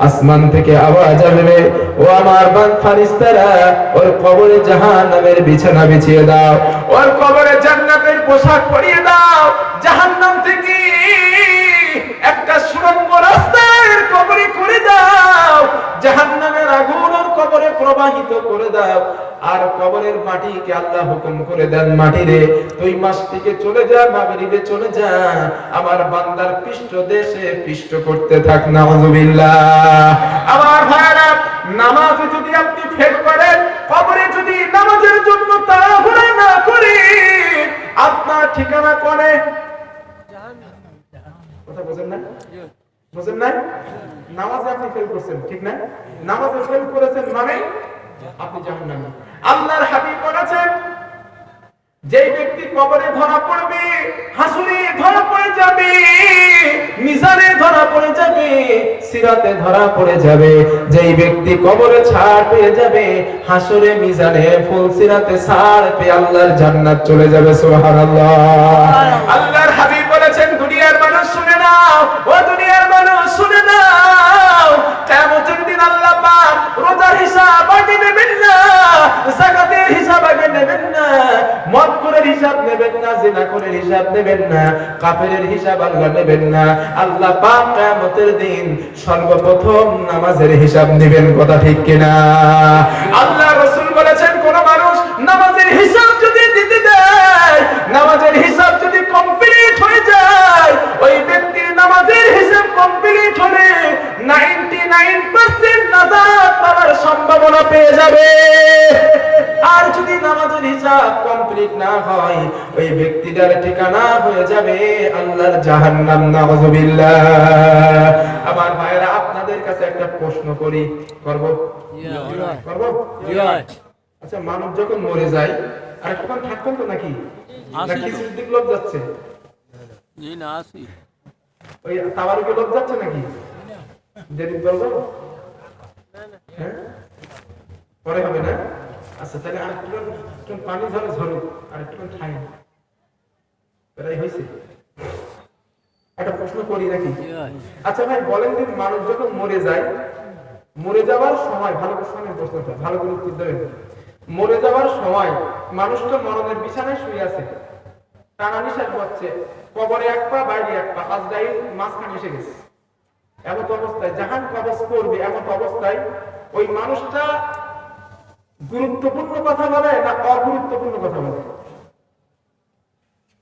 আসমান থেকে আওয়াজ আসবে, ও আমার ফারিস্তারা, ওর কবরে জাহান্নামের বিছানা বিছিয়ে দাও, ওর কবরে জান্নাতের পোশাক পরিয়ে দাও, জাহান্নাম থেকে একটা সুড়ঙ্গ রাস্তার কবরে করে দাও, জাহান্নামের আগুন ওর কবরে প্রবাহিত করে দাও। আর কবরের মাটিকে আল্লাহ হুকুম করে দেন, মাটি রে তুই মাস থেকে চলে যা, মাগরিবে চলে যা, আমার বান্দার পৃষ্ঠ দেশে পৃষ্ঠ করতে থাক। নাউযুবিল্লাহ। আমার ভাইরা, নামাজে যদি আপনি ফেল করেন, কবরে যদি নামাজের জন্য তাড়াহুড়া না করেন, আপনার ঠিকানা কোনে? কথা বোঝেন না? বোঝেন না? নামাজে আপনি ফেল করছেন, ঠিক না? নামাজে ফেল করেছেন মানে আপনি জাহান্নামী। আল্লাহর হাবিব বলেছেন, যেই ব্যক্তি কবরে ধরা পড়বে, হাসরে ধরা পড়ে যাবে, মিজানে ধরা পড়ে যাবে, সিরাতে ধরা পড়ে যাবে, যেই ব্যক্তি কবরে ছাড় পেয়ে যাবে, হাসরে মিজানে ফুল সিরাতে ছাড় পেয়ে আল্লাহর জান্নাত চলে যাবে। সুবহানাল্লাহ। আল্লাহর হাবিব বলেছেন, দুনিয়ার মানুষ শুনে নাও, ও দুনিয়ার মানুষ শুনে নাও, কিয়ামতের দিন আল্লাহ পাক রোজার হিসাব আগে নেবেন না, যাকাতের হিসাব আগে নেবেন না, মদ করে হিসাব নেবেন না, জিনা করে হিসাব নেবেন না, কাফেরের হিসাব আল্লাহ নেবেন না। আল্লাহ পাক কিয়ামতের দিন সর্বপ্রথম নামাজের হিসাব নেবেন। কথা ঠিক কিনা? আল্লাহ রাসূল বলেছেন, কোন মানুষ নামাজের হিসাব যদি দিতে দেয়, নামাজের হিসাব যদি কমপ্লিট হয়ে যায়, ওই ব্যক্তির নামাজের হিসাব কমপ্লিট হলে 99% নাজাত পাওয়ার সম্ভাবনা পেয়ে যাবে। আর যদি নামাজের হিসাব কমপ্লিট না হয়, ওই ব্যক্তিটার ঠিকানা হয়ে যাবে আল্লাহর জাহান্নাম। নাউযুবিল্লাহ। আমার ভাইরা, আপনাদের কাছে একটা প্রশ্ন করি, করব? আচ্ছা, মানব যখন মরে যায় আর একটুখানি থাকতেন তো নাকি? নাকি সিদ্দিক লোক যাচ্ছে? জি না, আসি। ওই তাবারুকে লোক যাচ্ছে নাকি? যেদিন করবো হ্যাঁ পরে হবে না? আচ্ছা, তাহলে আর একটু পানি ঝরে ঝরুক, আর একটু ঠাই এটাই হয়েছে। একটা প্রশ্ন করি নাকি? আচ্ছা ভাই, বলেন দিন, মানুষ যখন মরে যায়, মরে যাওয়ার সময়, ভালো করে শোনেন প্রশ্নটা, ভালো করে উত্তর দেবেন। মরে যাওয়ার সময় মানুষটা মরণের বিছানায় শুয়ে আছে, টানা নিঃশ্বাস হচ্ছে, কবরে এক পা বাইরে এক পা, আজরাইল মাঝখানে এসে গেছে। এমন অবস্থায় জাহান কবজ করবে, এমন অবস্থায় ওই মানুষটা গুরুত্বপূর্ণ কথা বলে না অগুরুত্বপূর্ণ কথা বলে?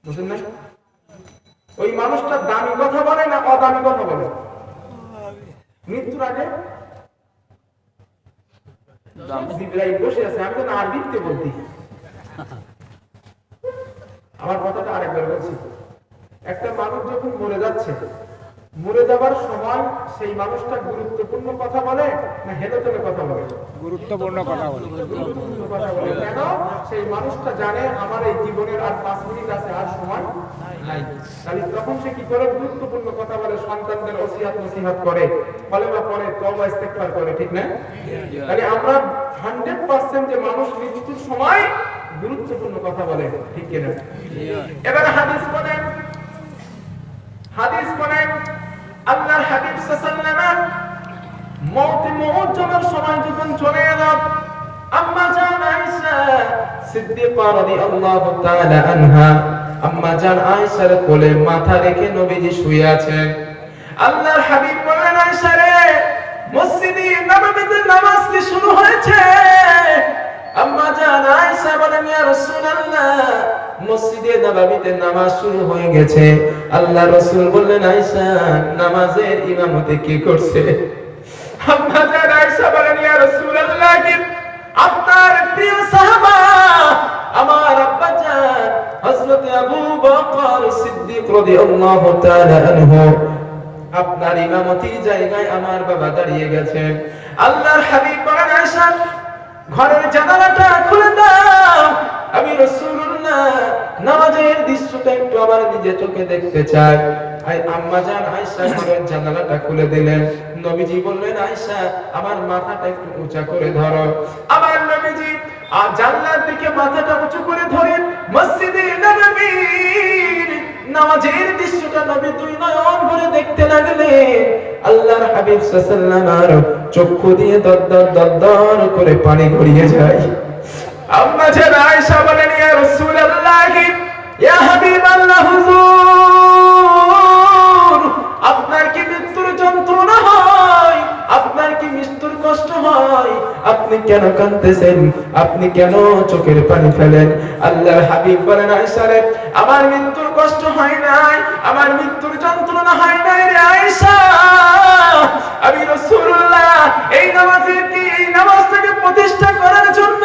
বুঝলেন না? ওই মানুষটা দামি কথা বলে না অদামি কথা বলে? মৃত্যুর আগে জিবরাইল বসে আছে, আমি তো না আরবিতে বলতি। আমার কথাটা আরেকবার বলছি। একটা মানুষ যখন মরে যাচ্ছে, মরে যাবার সময় সেই মানুষটা গুরুত্বপূর্ণ কথা বলে না হেলেতলে কথা বলে? গুরুত্বপূর্ণ কথা বলে। গুরুত্বপূর্ণ কথা বলে। কেন? সেই মানুষটা জানে আমার এই জীবনের আর 5 মিনিট আছে, আর সময় নাই। তাহলে তখন সে কি করে? গুরুত্বপূর্ণ কথা বলে, সন্তানদের ওসিয়াত নসিহত করে, কলেমা পড়ে, তওবা ইস্তেগফার করে, ঠিক না? তাহলে আমরা 100% যে মানুষ মৃত্যুর সময় গুরুত্বপূর্ণ কথা বলে, ঠিক কিনা? এবারে হাদিস বলেন, হাদিস বলেন, আল্লাহর হাবিব সাল্লাল্লাহু আলাইহি ওয়াসাল্লাম মওতের সময় যখন চলে এলো, আম্মা জান আয়েশা সিদ্দিকা রাদিয়াল্লাহু তাআলা আনহা, আম্মা জান আয়েশার কোলে মাথা রেখে নবীজি শুয়ে আছেন। আল্লাহর হাবিব বলেন, আয়েশা রে, মসজিদে নববীতে নামাজ কি শুরু হয়েছে? আম্মা জান আয়েশা বলেন, ইয়া মসজিদে নববীতে নামাজ শুরু হয়ে গেছে। আল্লাহ রাসূল বললেন, আয়েশা নামাজের ইমামতি কে করছে? আম্মা জান আয়েশা বলেন, ইয়া রাসূলুল্লাহ, আপনার প্রিয় সাহাবা আমার আব্বা জান হযরত আবু বকর সিদ্দিক রাদিয়াল্লাহু তাআলা আনহু আপনার ইমামতির জায়গায় আমার বাবা দাঁড়িয়ে গেছেন। আল্লাহর হাবিব বলেন, আয়েশা ঘরের জানালাটা খুলে দাও, আমি রাসূলুল্লাহ নামাজের দৃশ্যটা একটু আমার নিজে চোখে দেখতে চাই। আম্মা জান আয়েশা ঘরের জানালাটা খুলে দিলেন। নবীজি বললেন, আয়েশা আমার মাথাটা একটু উঁচা করে ধরো। আমার নবীজি জানলার দিকে মাথাটা উঁচু করে ধরেন। মসজিদে নববীর নামাজের দৃশ্যটা নবী দুই নয়ন ভরে দেখতে লাগলেন। আল্লাহর হাবিব সাল্লাল্লাহু আলাইহি ওয়াসাল্লাম চক্ষু দিয়ে দর করে পানি গড়িয়ে যায়। আম্মা জান আয়েশা বলেন, ইয়া রাসূলুল্লাহ, ইয়া হাবিবাল্লাহ, হুজুর আপনার কি মৃত্যুর যন্ত্রণা হয়? আপনার কি মৃত্যুর কষ্ট হয়? আপনি কেন কাঁদতেছেন? আপনি কেন চোখের পানি ফেলেন? আল্লাহর হাবিব বলেন, আয়েশা রে, আমার মৃত্যুর কষ্ট হয় নাই, আমার মৃত্যুর যন্ত্রণা হয় নাই রে আয়েশা। আমি রাসূলুল্লাহ এই নামাজটাকে প্রতিষ্ঠা করার জন্য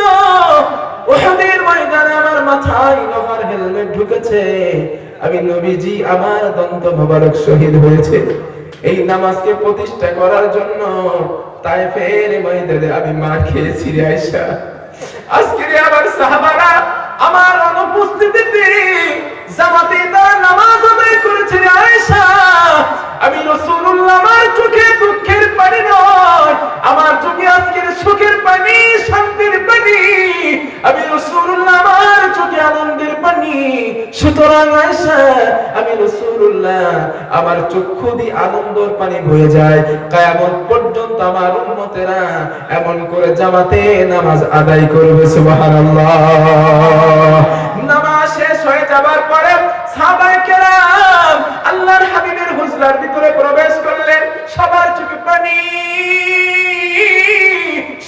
উহুদের ময়দানে আমার মাথায় লোহার হেলমেট ঢুকেছে। আমি নবীজি আমার দন্ত মোবারক শহীদ হয়েছে। এই নামাজকে প্রতিষ্ঠা করার জন্য তায়েফের ময়দানে আমি মার খেয়েছি রে আয়েশা। আজকে আমার সাহাবারা আমার অনুপস্থিতিতে জামাতে তারা নামাজ আদায় করেছে রে আয়েশা। আমি রাসূলুল্লাহ আমার চোখে দুঃখের পানি নয়, আমার চোখে আজকের সুখের পানি, শান্তির পানি। আমি রাসূলুল্লাহ আমার চোখে আনন্দের পানি। সুতরাং আয়েশা আমি রাসূলুল্লাহ আমার চক্ষু দিয়ে আনন্দের পানি বয়ে যায়। কিয়ামত পর্যন্ত আমার উম্মতেরা এমন করে জামাতে নামাজ আদায় করবে। সুবহানাল্লাহ। নামাজ শেষ হয়ে যাবার পরে সাহাবায়ে কেরাম আল্লাহর হাবিবের হুজরার ভিতরে প্রবেশ করলেন। সবার চোখে পানি,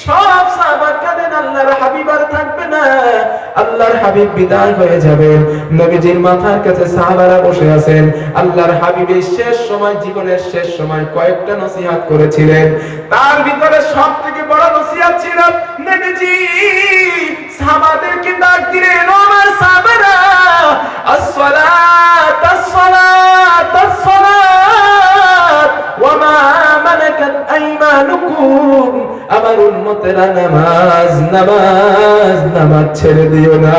সব সাহাবা কাঁদেন, আল্লাহর হাবিব আর থাকবে না, আল্লাহর হাবিব বিদায় হয়ে যাবেন। নবীজির মাথার কাছে সাহাবারা বসে আছেন। আল্লাহর হাবিবের শেষ সময়, জীবনের শেষ সময় কয়েকটা নসিহত করেছিলেন। তার ভিতরে সবথেকে বড় নসিহত ছিল নবীজি সাহাবাদেরকে ডাক দিলেন, ও আমার সাহাবারা, আসসালাত আসসালাত আসসালাত ওয়া মা মালাকাত আইমানুকুম। আমার উম্মতেরা নামাজ নামাজ নামাজ ছেড়ে দিও না।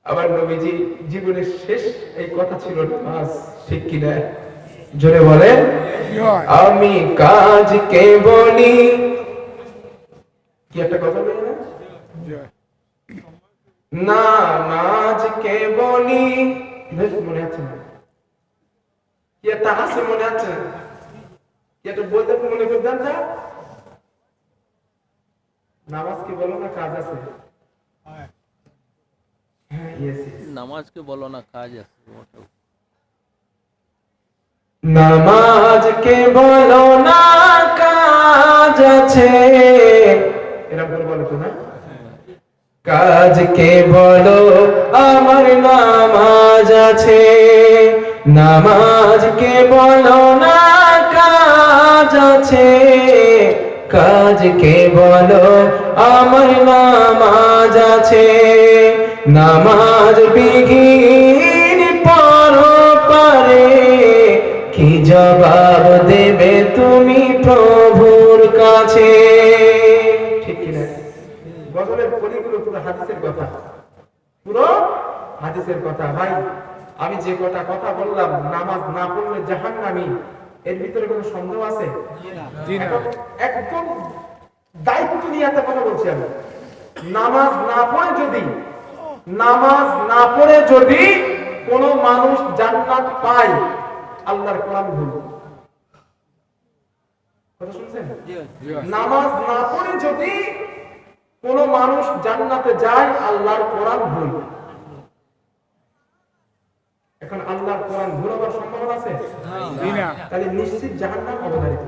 আমার নবীজি জীবনের শেষ এই কথা ছিল নামাজ, ঠিক কি না? জোরে বলেন। আমি কাজকে বলি, কি একটা কথা বলি না, নামাজকে বলি, মনে আছে না? কি একটা আছে মনে আছে? কি একটা বলতে মনে করতেন না? নামাজকে বলো না কাজ আছে। নামাজকে বলো না কাজ আছে। নামাজকে বলো না কাজ আছে, এরা বলো তো না? কাজকে বলো আমার নামাজ আছে। নামাজকে বলো না কাজ আছে, কাজকে বলো আমার নামাজ আছে। নামাজ বিঘিন পরপারে কি জবাব দেবে তুমি প্রভুর কাছে? ঠিক কি না? গজলের কলিগুলো পুরো হাদিসের কথা, পুরো হাদিসের কথা। ভাই আমি যে কথা বললাম, নামাজ না পড়লে জাহান্নামী, এর ভিতরে কোনো সন্দেহ আছে? একদম দায়িত্ব নিয়ে একটা কথা বলছি আমি। নামাজ না পড়ে যদি কোনো মানুষ জান্নাত পায়, আল্লাহর কোরআন ভুল। কথা শুনছেন? নামাজ না পড়ে যদি কোন মানুষ জান্নাতে যায়, আল্লাহর কোরআন ভুল। এখন আল্লাহর কোরআন ভুল হওয়ার সম্ভাবনা আছে? তাহলে নিশ্চিত জাহান্নাম অবধারিত।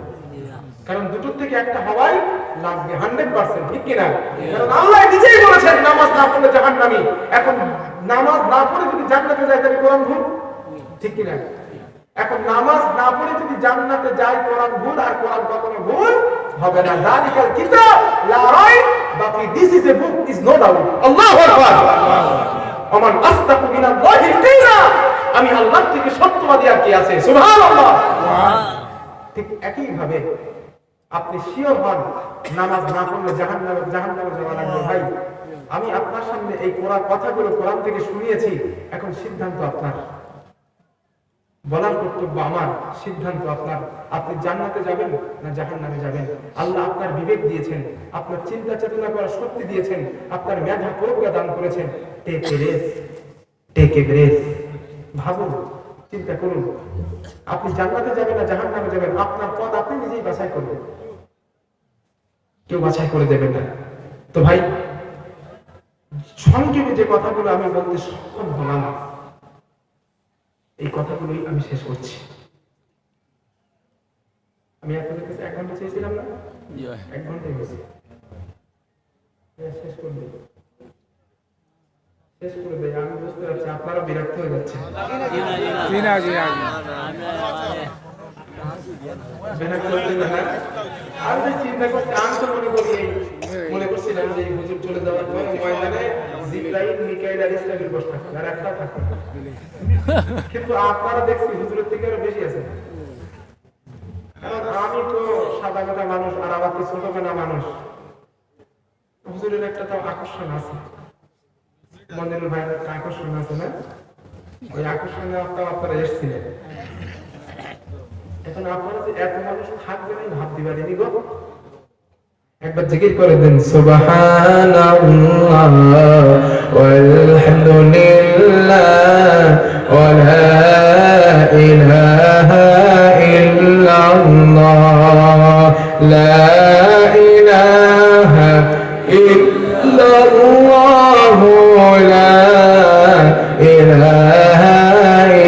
কারণ দুটোর থেকে একটা হওয়াই লাগবে 100%, ঠিক কিনা? কারণ আল্লাহ নিজেই বলেছেন নামাজ না পড়লে জাহান্নামী। এখন নামাজ না পড়ে যদি জান্নাতে যায় তাহলে কোরআন ভুল, ঠিক কিনা? এখন নামাজ না পড়ে যদি জান্নাতে যায় কোরআন ভুল, আর কোরআন কখনো ভুল হবে না। যালিকাল কিতাব লা রাইব বাকি, this is a book is no doubt. আল্লাহু আকবার। ওমান আসতাকু মিনাল্লাহি কিলা, আমি আল্লাহ থেকে সত্যবাদী আর কি আছে? সুবহানাল্লাহ। ঠিক একই ভাবে আপনি শিওর হন নামাজ না পড়লে জাহান্নামে যাওয়া লাগবে। ভাই, আমি আপনার সামনে এই কোরআন কথাগুলো কোরআন থেকে শুনিয়েছি, এখন সিদ্ধান্ত আপনার। বলার কর্তব্য আমার, সিদ্ধান্ত আপনার। আপনি জান্নাতে যাবেন না জাহান্নামে যাবেন। আল্লাহ আপনার বিবেক দিয়েছেন, আপনার চিন্তা চেতনা করার শক্তি দিয়েছেন, আপনার মেধা প্রজ্ঞা দান করেছেন। Take a rest, take a breath. ভাবুন, চিন্তা করুন, আপনি জান্নাতে যাবেন না জাহান্নামে যাবেন, আপনার পথ আপনি নিজেই বাছাই করবেন, কেউ বাছাই করে দেবেন না। তো ভাই, সংক্ষেপে যে কথাগুলো আমি বলতে সক্ষম হলাম, এই কথাগুলোই আমি শেষ করছি। আমি আপনাদের কাছে 1 ঘন্টা চেয়েছিলাম না? 1 ঘন্টাই গেছে। শেষ করে দেই, শেষ করে দেই। আমি বুঝতে পারছি আপনারা বিরক্ত হয়ে যাচ্ছেন। আমি চিন্তা করছি, আমি তো মনে করছিলাম যে হুজুর চলে যাওয়ার পর ময়দানে জিবরাইল, মিকাইল আর ইসরাফিল বসে থাকবে, আর একটা থাকবে। কিন্তু আপনারা দেখছি হুজুরের থেকে আরো বেশি আছে। কারণ আমি তো সাদা কাটা মানুষ, আর আমার তো ছোট কাটা মানুষ। হুজুরের একটা তো আকর্ষণ আছে, মন্দিরের ভাইয়ের একটা আকর্ষণ আছে না? ওই আকর্ষণে আপনারা এসেছিলেন। এখন আপনারা যে এত মানুষ থাকবেন এই ভাব দিবারি গো। একবার জিকির করে দেন, সুবহানাল্লাহ ওয়ালহামদুলিল্লাহ ওয়া লা ইলাহা ইল্লাল্লাহ, লা ইলাহা ইল্লাল্লাহ, লা ইলাহা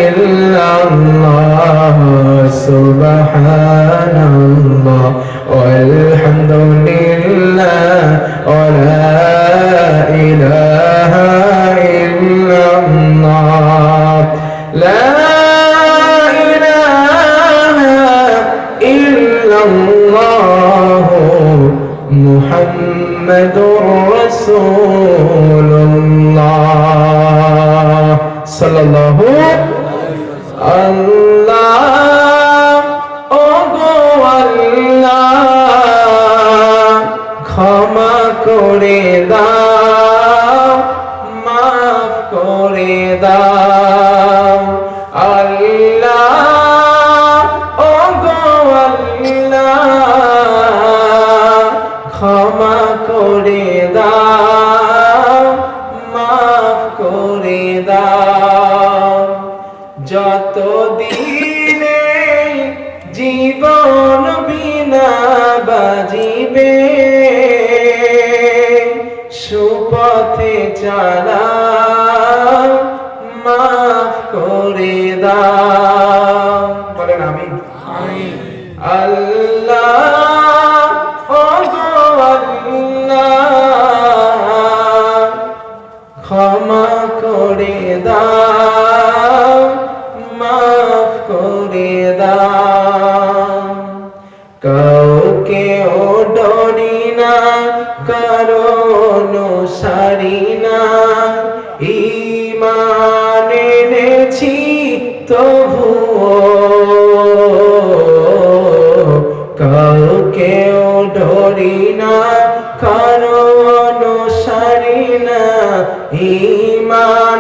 ইল্লাল্লাহ, সুবহানাল্লাহ ওয়ালহামদুলিল্লাহ ওয়া লা ইলাহা ইল্লাল্লাহ, লা ইলাহা ইল্লাল্লাহ, মুহাম্মাদুর রাসূলুল্লাহ সাল্লাল্লাহু আল্লাহ। ক্ষমা করে দাও, মাফ করে দাও আল্লাহ, ও গো আল্লাহ, ক্ষমা করে দাও, মাফ করে দাও। যত দিনে জীবন বিনা বাজিবে, সুপথে চালাও, মাফ করে দাও। বলেন আমিন। আল্লাহ, ও গো আল্লাহ, ক্ষমা করে দাও, মাফ করে দাও। কাউকে ও ডরি না, কারো অনুসারী না, ঈমান এনেছি তবুও। কাউকে ও ডরি না, কারো অনুসারী না, ঈমান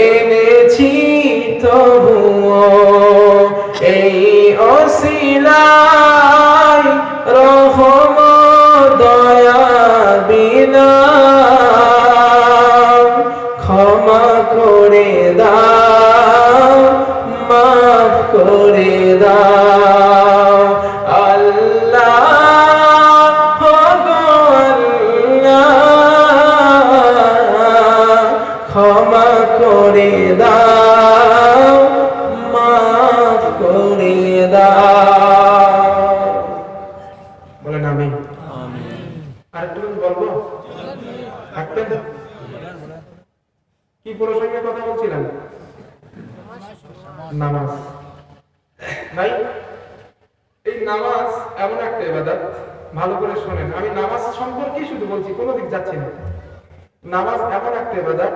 এনেছি তবুও। এই ওসিলায় রহম দয়া বিনা, ক্ষমা করে দাও, মাফ করে দাও আল্লাহ, ও গো আল্লাহ, ক্ষমা করে দাও, মাফ করে দাও। বলেন আমিন। আর একটু বলবো থাকতেন কি প্রসঙ্গে কথা বলছিলাম? নামাজ। ভাই এই নামাজ এমন একটা ইবাদত, ভালো করে শোনেন, আমি নামাজ সম্পর্কে শুধু বলছি, কোনো দিক যাচ্ছি না। নামাজ এমন একটা ইবাদত,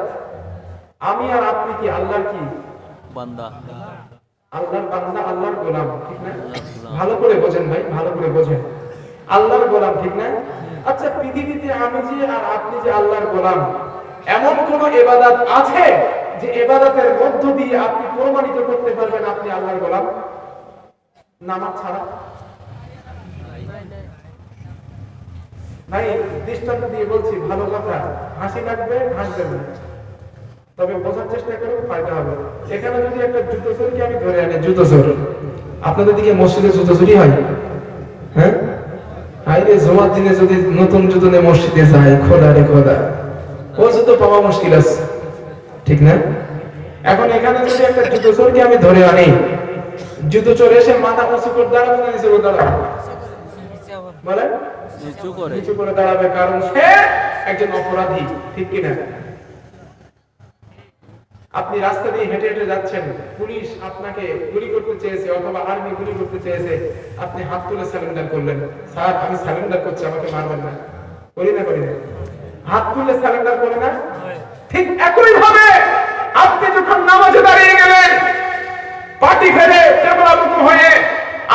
আমি আর আপনি কি আল্লাহর কি বান্দা, আল্লাহর বান্দা, আল্লাহর গোলাম, ঠিক না? ভালো করে বোঝেন ভাই, ভালো করে বোঝেন, আল্লাহর গোলাম, ঠিক না? আচ্ছা, পৃথিবীতে আমি যে আর আপনি যে আল্লাহর গোলাম, এমন কোন ইবাদত আছে যে ইবাদতের মধ্য দিয়ে আপনি প্রমাণিত করতে পারবেন আপনি আল্লাহর গোলাম? নামাজ ছাড়া। ভাই দৃষ্টান্ত দিয়ে বলছি, ভালো কথা, হাসি লাগবে, হাসবেন না, তবে বোঝার চেষ্টা করুন, ফায়দা হবে। এখানে যদি একটা জুতো চোরকে আমি ধরে আনি, জুতো চোর, আপনাদের দিকে মসজিদে জুতো চুরি হয়? হ্যাঁ, আইরে জুমার দিনে যদি নতুন জুতো নিয়ে মসজিদে যায়, খোদা রে খোদা, ও জুতো পাওয়া মুশকিল আছে, ঠিক না? এখন এখানে যদি একটা জুতো চোরকে আমি ধরে আনি, জুতো চোর এসে মাথা উঁচু করে দাঁড়াবে না নিচু করে দাঁড়াবে? বলে নিচু করে দাঁড়াবে, কারণ সে একজন অপরাধী, ঠিক কিনা? আপনি রাস্তা দিয়ে হেঁটে হেঁটে যাচ্ছেন, পুলিশ আপনাকে গুলি করতে চেয়েছে অথবা আর্মি গুলি করতে চেয়েছে, আপনি হাত তুলে সারেন্ডার করলেন, স্যার আমি সারেন্ডার করছি, আমাকে মারবেন না, করি না? করি না? হাত তুলে সারেন্ডার করে না? ঠিক একই ভাবে আপনি যখন নামাজে দাঁড়িয়ে গেলেন, পাটি ফেলে টেবলামুখ হয়ে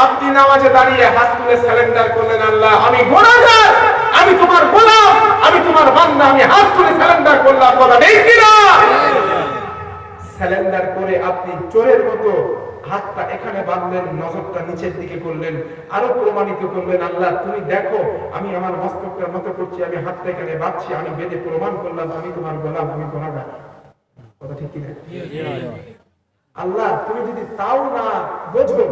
আপনি নামাজে দাঁড়িয়ে হাত তুলে সারেন্ডার করলেন, আল্লাহ আমি গুনাহগার, আমি তোমার গোলাম, আমি তোমার বান্দা, আমি হাত তুলে সারেন্ডার করলাম, কথা নেই কিনা? সারেন্ডার করে আপনি চোরের মতো হাতটা এখানে বাঁধলেন, নজরটা নিচের দিকে করলেন, আরো প্রমাণিত করলেন, আল্লাহ তুমি দেখো আমি আমার মস্তকটার মতো করছি, আমি হাতটা এখানে বাঁধছি, আমি বেঁধে প্রমাণ করলাম আমি তোমার গোলাম, আমি গুনাহগার, কথা ঠিক কিনা? আল্লাহ তুমি যদি তাও না বোঝো,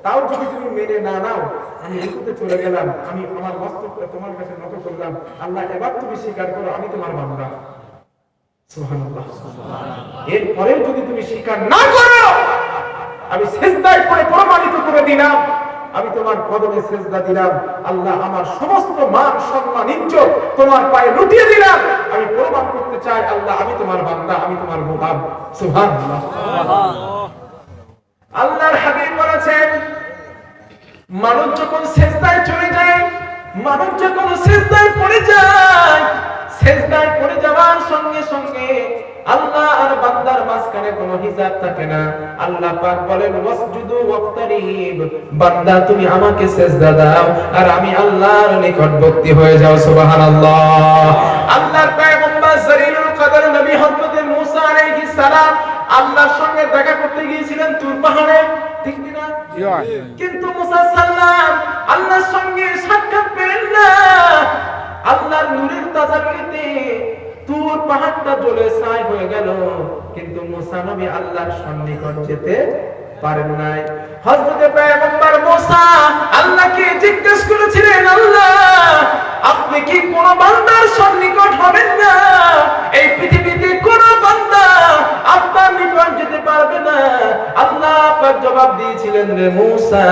তাও যদি তুমি মেনে না নাও, আমি রুকুতে চলে গেলাম, আমি আমার মস্তকটা তোমার কাছে নত করলাম, আল্লাহ এবার তুমি স্বীকার করো আমি তোমার বান্দা। সুবহানাল্লাহ। এরপরেও যদি তুমি স্বীকার না করো, আমি সিজদায় পড়ে প্রমাণিত করে দিলাম আমি তোমার কদমে সিজদা দিলাম, আল্লাহ আমার সমস্ত মান সম্মান ইজ্জত তোমার পায়ে লুটিয়ে দিলাম, আমি প্রমাণ করতে চাই আল্লাহ আমি তোমার বান্দা, আমি তোমার গোলাম। সুবহানাল্লাহ। আল্লাহর হাবিব বলেছেন, মানুষ যখন সিজদায় চলে যায়, মানুষ যখন সিজদায় পড়ে যায়, সিজদায় পড়ে যাওয়ার সঙ্গে সঙ্গে আল্লাহ আর বান্দার মাঝখানে কোনো হিজাব থাকে না। আল্লাহ পাক বলেন ওয়াসজুদু ওয়াক্তারিব, বান্দা তুমি আমাকে সিজদা দাও আর আমি আল্লাহর নিকটবর্তী হয়ে যাও। সুবহানাল্লাহ। আল্লাহর পয়গম্বর জলিলুল কদর নবী হযরত মুসা আলাইহিস সালাম আল্লাহর সঙ্গে দেখা করতে গিয়েছিলেন তুর পাহাড়ে, ঠিক কি না? কিন্তু মুসা সাল্লাম আল্লাহর সঙ্গে সাক্ষাৎ পেলেন না। আল্লাহর নূরের তাজাল্লিতে তুর পাহাড়টা জ্বলে ছাই হয়ে গেল, কিন্তু মুসা নবী আল্লাহর সন্নিকট যেতে পারেন নাই। হযরত পয়গম্বর মুসা আল্লাহকে জিজ্ঞেস করেছিলেন, আল্লাহ আপনি কি কোন বান্দার সন্নিকট হবেন না? এই পৃথিবীতে কোন বান্দা আপনার নিকট যেতে পারবে না। আল্লাহ পাক জবাব দিয়েছিলেন, রে মুসা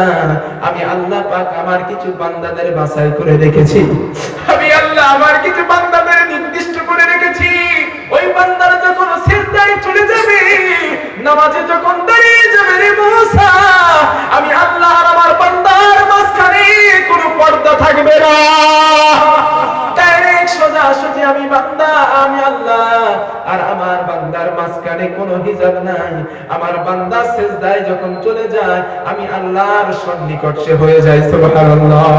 আমি আল্লাহ পাক আমার কিছু বান্দাদের বাছাই করে রেখেছি, আমি আল্লাহ আমার কিছু বান্দাদের নির্দিষ্ট করে রেখেছি। ওই বান্দারা যখন সিজদায় চলে যাবে, নামাজে যখন দাঁড়িয়ে যাবে, রে মুসা আমি আল্লাহ আর আমার বান্দার মাঝখানে কোনো পর্দা থাকবে না, ডাইরেক্ট সোজাসুজি আমি বান্দা, আমি আল্লাহ আর আমার বান্দার মাঝখানে কোনো হিজাব নাই। আমার বান্দা সিজদায় যখন চলে যায় আমি আল্লাহর সন্নিকট সে হয়ে যায়। সুবহানাল্লাহ।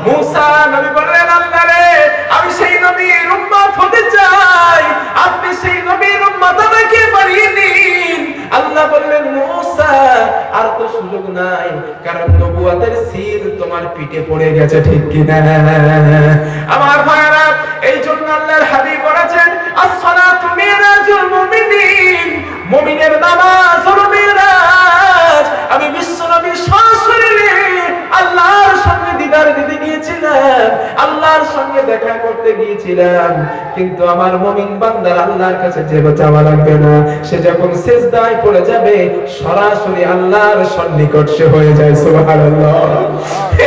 মুসা নবী বললেন, আল্লাহ রে আমি সেই নবীর উম্মত হতে চাই, আপনি সেই নবীর উম্মত আমাকে বানিয়ে দিন। আল্লাহ বললেন, মুসা আর তো সুযোগ নাই, কারণ নবুয়তের সিল তোমার পিঠে পড়ে গেছে, ঠিক কি না? আমার ভাইরা, এই জন্য আল্লাহর হাবিব বলেছেন, as-সালাতু মিরাজুল মুমিনিন, মুমিনের নামাজ হলো মিরাজ। আমি বিশ্বনবী সশরীরে আল্লাহর সঙ্গে দিদার দিতে গিয়েছিলাম, আল্লাহর সঙ্গে দেখা করতে গিয়েছিলাম, কিন্তু আমার মুমিন বান্দার আল্লাহর কাছে যেতে চাওয়া লাগবে না, সে যখন সিজদায় পড়ে যাবে সরাসরি আল্লাহর সন্নিকট সে হয়ে যায়। সুবহানাল্লাহ।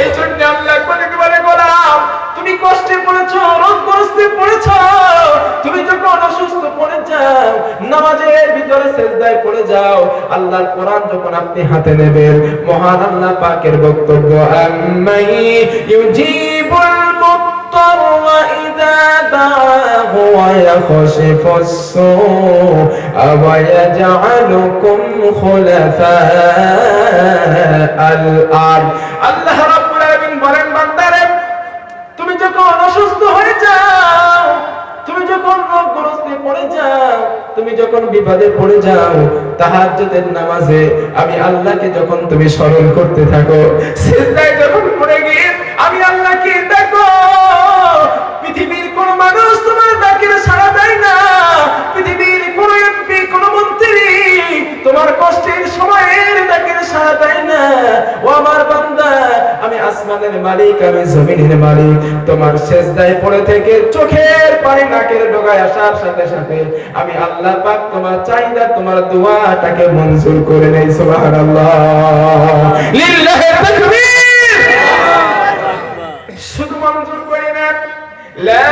এই জন্য আল্লাহ বলে গোলাম তুমি কষ্টে পড়ে পড়েছো, রোগগ্রস্তে পড়েছো, তুমি যখন অসুস্থ পড়ে যাও, নামাজের ভিতরে সিজদায় পড়ে যাও, আল্লাহর কোরআন যখন আপনি হাতে নেবেন, মহান আল্লাহ পাকের বক্তব্য, আম্মাই ইউজিবুল মুত্তাররা ইযা দাআহু ওয়া ইয়াখশিফুস সুআ ওয়া ইয়াজআলুকুম খুলাফাআল আরদ। আল্লাহ রাব্বুল আলামিন বলেন, বান্দারে তুমি যখন অসুস্থ হয়ে যাও, তুমি যখন রোগগ্রস্তে পড়ে যাও, তুমি যখন বিপদে পড়ে যাও, তাহাজ্জুদের নামাজে আমি আল্লাহকে যখন তুমি স্মরণ করতে থাকো, সিজদায় যখন পড়ে গিয়ে আমি আল্লাহকে দেখো, পৃথিবীর কোন মানুষ তোমার ডাকের সাড়া দেয় না, পৃথিবীর কোন এমপি, কোন মন্ত্রী তোমার কষ্টের সময়ের ডাকের সাড়া দেয় না। ও আমার বান্দা, আমি আসমানের মালিক, আমি জমিনের মালিক, তোমার সিজদায় পড়ে থেকে চোখের পানি নাকের ডগায় আসার সাথে সাথে আমি আল্লাহ পাক তোমার চাহিদা, তোমার দোয়াটাকে মঞ্জুর করে নেই। সুবহানাল্লাহ, লিল্লাহি তাকবীর। শুধু মঞ্জুর করে না, লা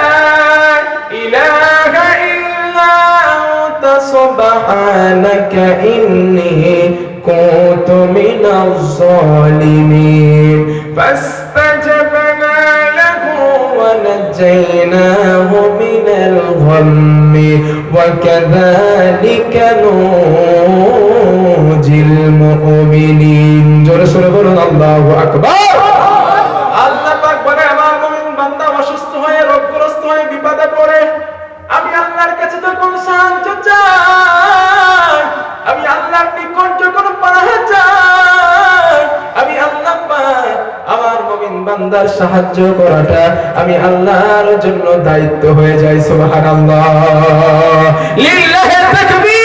ইলাহা ইল্লা আনতা সুবহানাকা ইন্নী কুনতু মিনাজ জালিমিন। ফাস্তাজাবনা লাহু ওয়া নাজাইনাহু মিনাল গাম্মি ওয়া কাযালিকা নুজিল মুমিনিন। জোরে সোরে বলুন আল্লাহু আকবার। আল্লাহ পাক বলে, আমার মুমিন বান্দা অসুস্থ হয়ে, রোগগ্রস্ত হয়ে, বিপদে পড়ে আমি আল্লাহর কাছে যখন সাহায্য চাই, আমি আল্লাহর নিকট যখন পানাহ চাই, আমি আল্লাহ পাক আমার মুমিন বান্দার সাহায্য করাটা আমি আল্লাহর জন্য দায়িত্ব হয়ে যায়। সুবহানাল্লাহ, লিল্লাহি তাকবীর।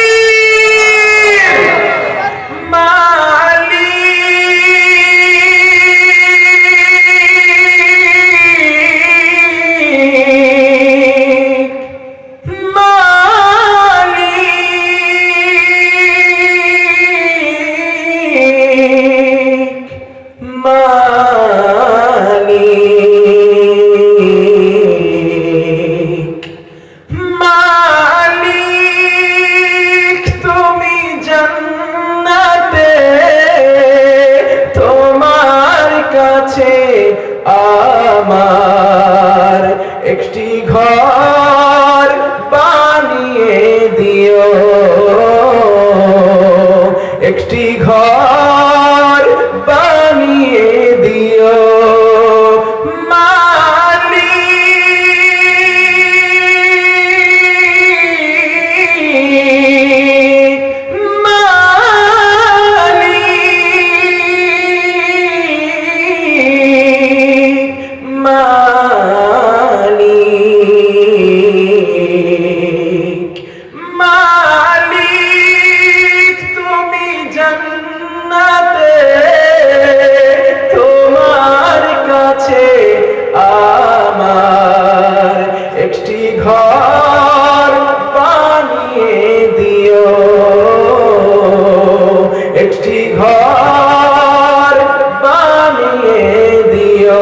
আমার একটি ঘর বানিয়ে দিও, একটি ঘর বানিয়ে দিও মালিক, তুমি জান্নাতে তোমার কাছে আমার একটি ঘর বানিয়ে দিও, একটি ঘর বানিয়ে দিও।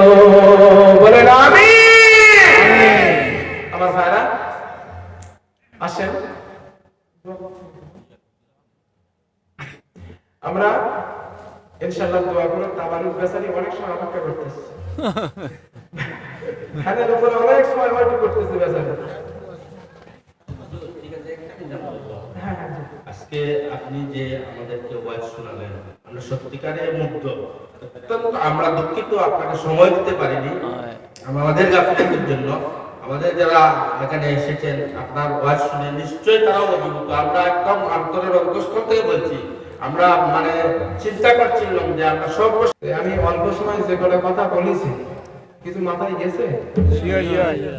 বলেন আমিন। আমার ভাইরা আসেন, আমরা ইনশাআল্লাহ দোয়া করব। তাবারুক বেচারি অনেক সময় অপেক্ষা করতেছে, হাতের উপরে অনেক সময় ওয়েট করতেছে বেচারি। আজকে আপনি যে আমাদেরকে ওয়াজ শোনালেন, আমরা সত্যিকারের মুগ্ধ। আমরা দুঃখিত আপনাকে সময় দিতে পারিনি আমাদের গাফিলতির জন্য। আমাদের যারা এখানে এসেছেন আপনার ওয়াজ শুনে নিশ্চয়ই তারাও অভিভূত। আমরা একদম অন্তরের অন্তঃস্থল থেকে বলছি, আমরা মানে চিন্তা করছিলাম যে আমরা সব আমি অল্প সময় যে কটা কথা বলেছি কিছু মাথায় গেছে?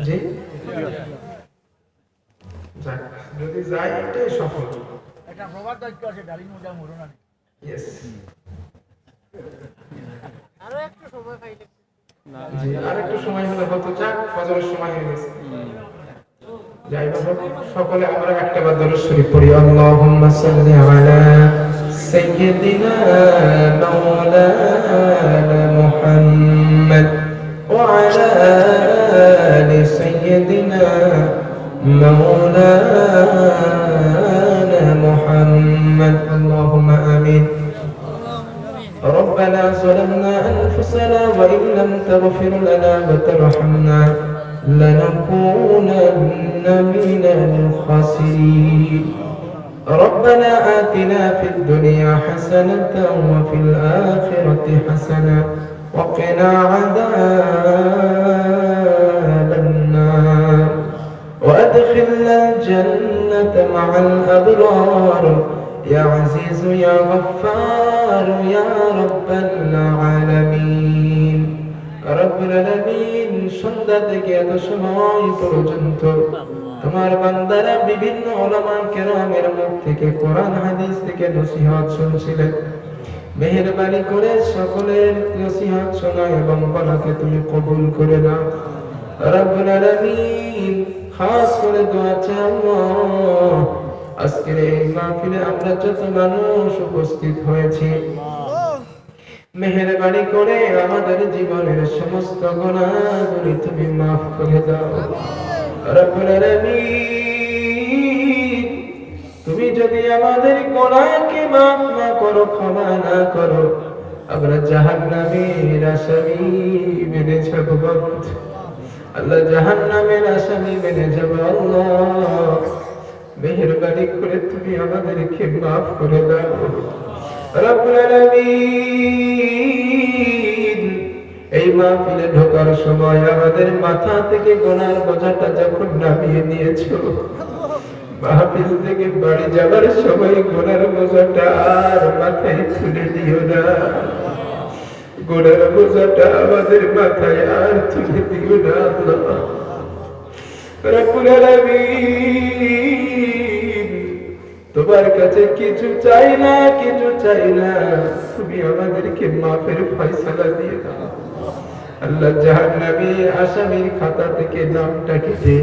জি, যাক, যদি যাই এটাই সফল। এটা প্রবাদ বাক্য আছে, ডালিম মুজা মরুনা। ইয়েস, আরো একটু সময় পাইলে জি, আর একটু সময় হলে হতো। যাক, ফজরের সময় হয়ে গেছে। যাই হোক, সকলে আমরা একটাবার দরুদ শরীফ পড়ি। আল্লাহুম্মা সাল্লি আলা সাইয়্যিদিনা মাওলানা মুহাম্মদ ওয়া আলা আলি سيدنا مولانا محمد اللهم آمين ربنا ظلمنا أنفسنا وإن لم تغفر لنا وترحمنا لنكونن من الخاسرين ربنا آتنا في الدنيا حسنة وفي الآخرة حسنة وقنا عذاب النار وأدخلنا الجنة مع الأبرار يا عزيز يا غفار يا رب العالمين رب العالمين সন্ধ্যা থেকে এত সময় পর্যন্ত তোমার বান্দারা বিভিন্ন উলামা কেরামের মুখ থেকে কোরআন হাদিস থেকে নসিহত শুনছিলেন মেহেরবানি করে সকলের নসিহত শোনা এবং বলাকে তুমি কবুল করে নাও রব্বুল আলামিন খাস করে দোয়া চাই আল্লাহ আজকের এই মাহফিলে আমরা যত মানুষ উপস্থিত হয়েছি মেহেরবানি করে আমাদের জীবনের সমস্ত গুনাহগুলি তুমি মাফ করে দাও রব্বুল আলামিন তুমি যদি আমাদের গুনাহকে মাফ না করো ক্ষমা না করো আমরা জাহান্নামের আসামি বেনে যাব আল্লাহ জাহান্নামের আসামি বেনে যাব আল্লাহ মেহেরবানি করে তুমি আমাদেরকে মাফ করে দাও রব্বুল আলামিন এই মাহফিলে ঢোকার সময় আমাদের মাথা থেকে গুনার বোঝাটা যখন নামিয়ে নিয়েছো মাহফিল থেকে বাড়ি যাবার সময় গুনার বোঝাটা আর মাথায় তুলে দিও না গুনার বোঝাটা আমাদের মাথায় আর তুলে দিও না আল্লাহ রব্বুল আলামিন তোমার কাছে কিছু চাই না তুমি আমাদেরকে মাফের ফয়সালা দিয়ে দাও আল্লাহ জাহান্নামী আসামির খাতা থেকে নামটা কেটে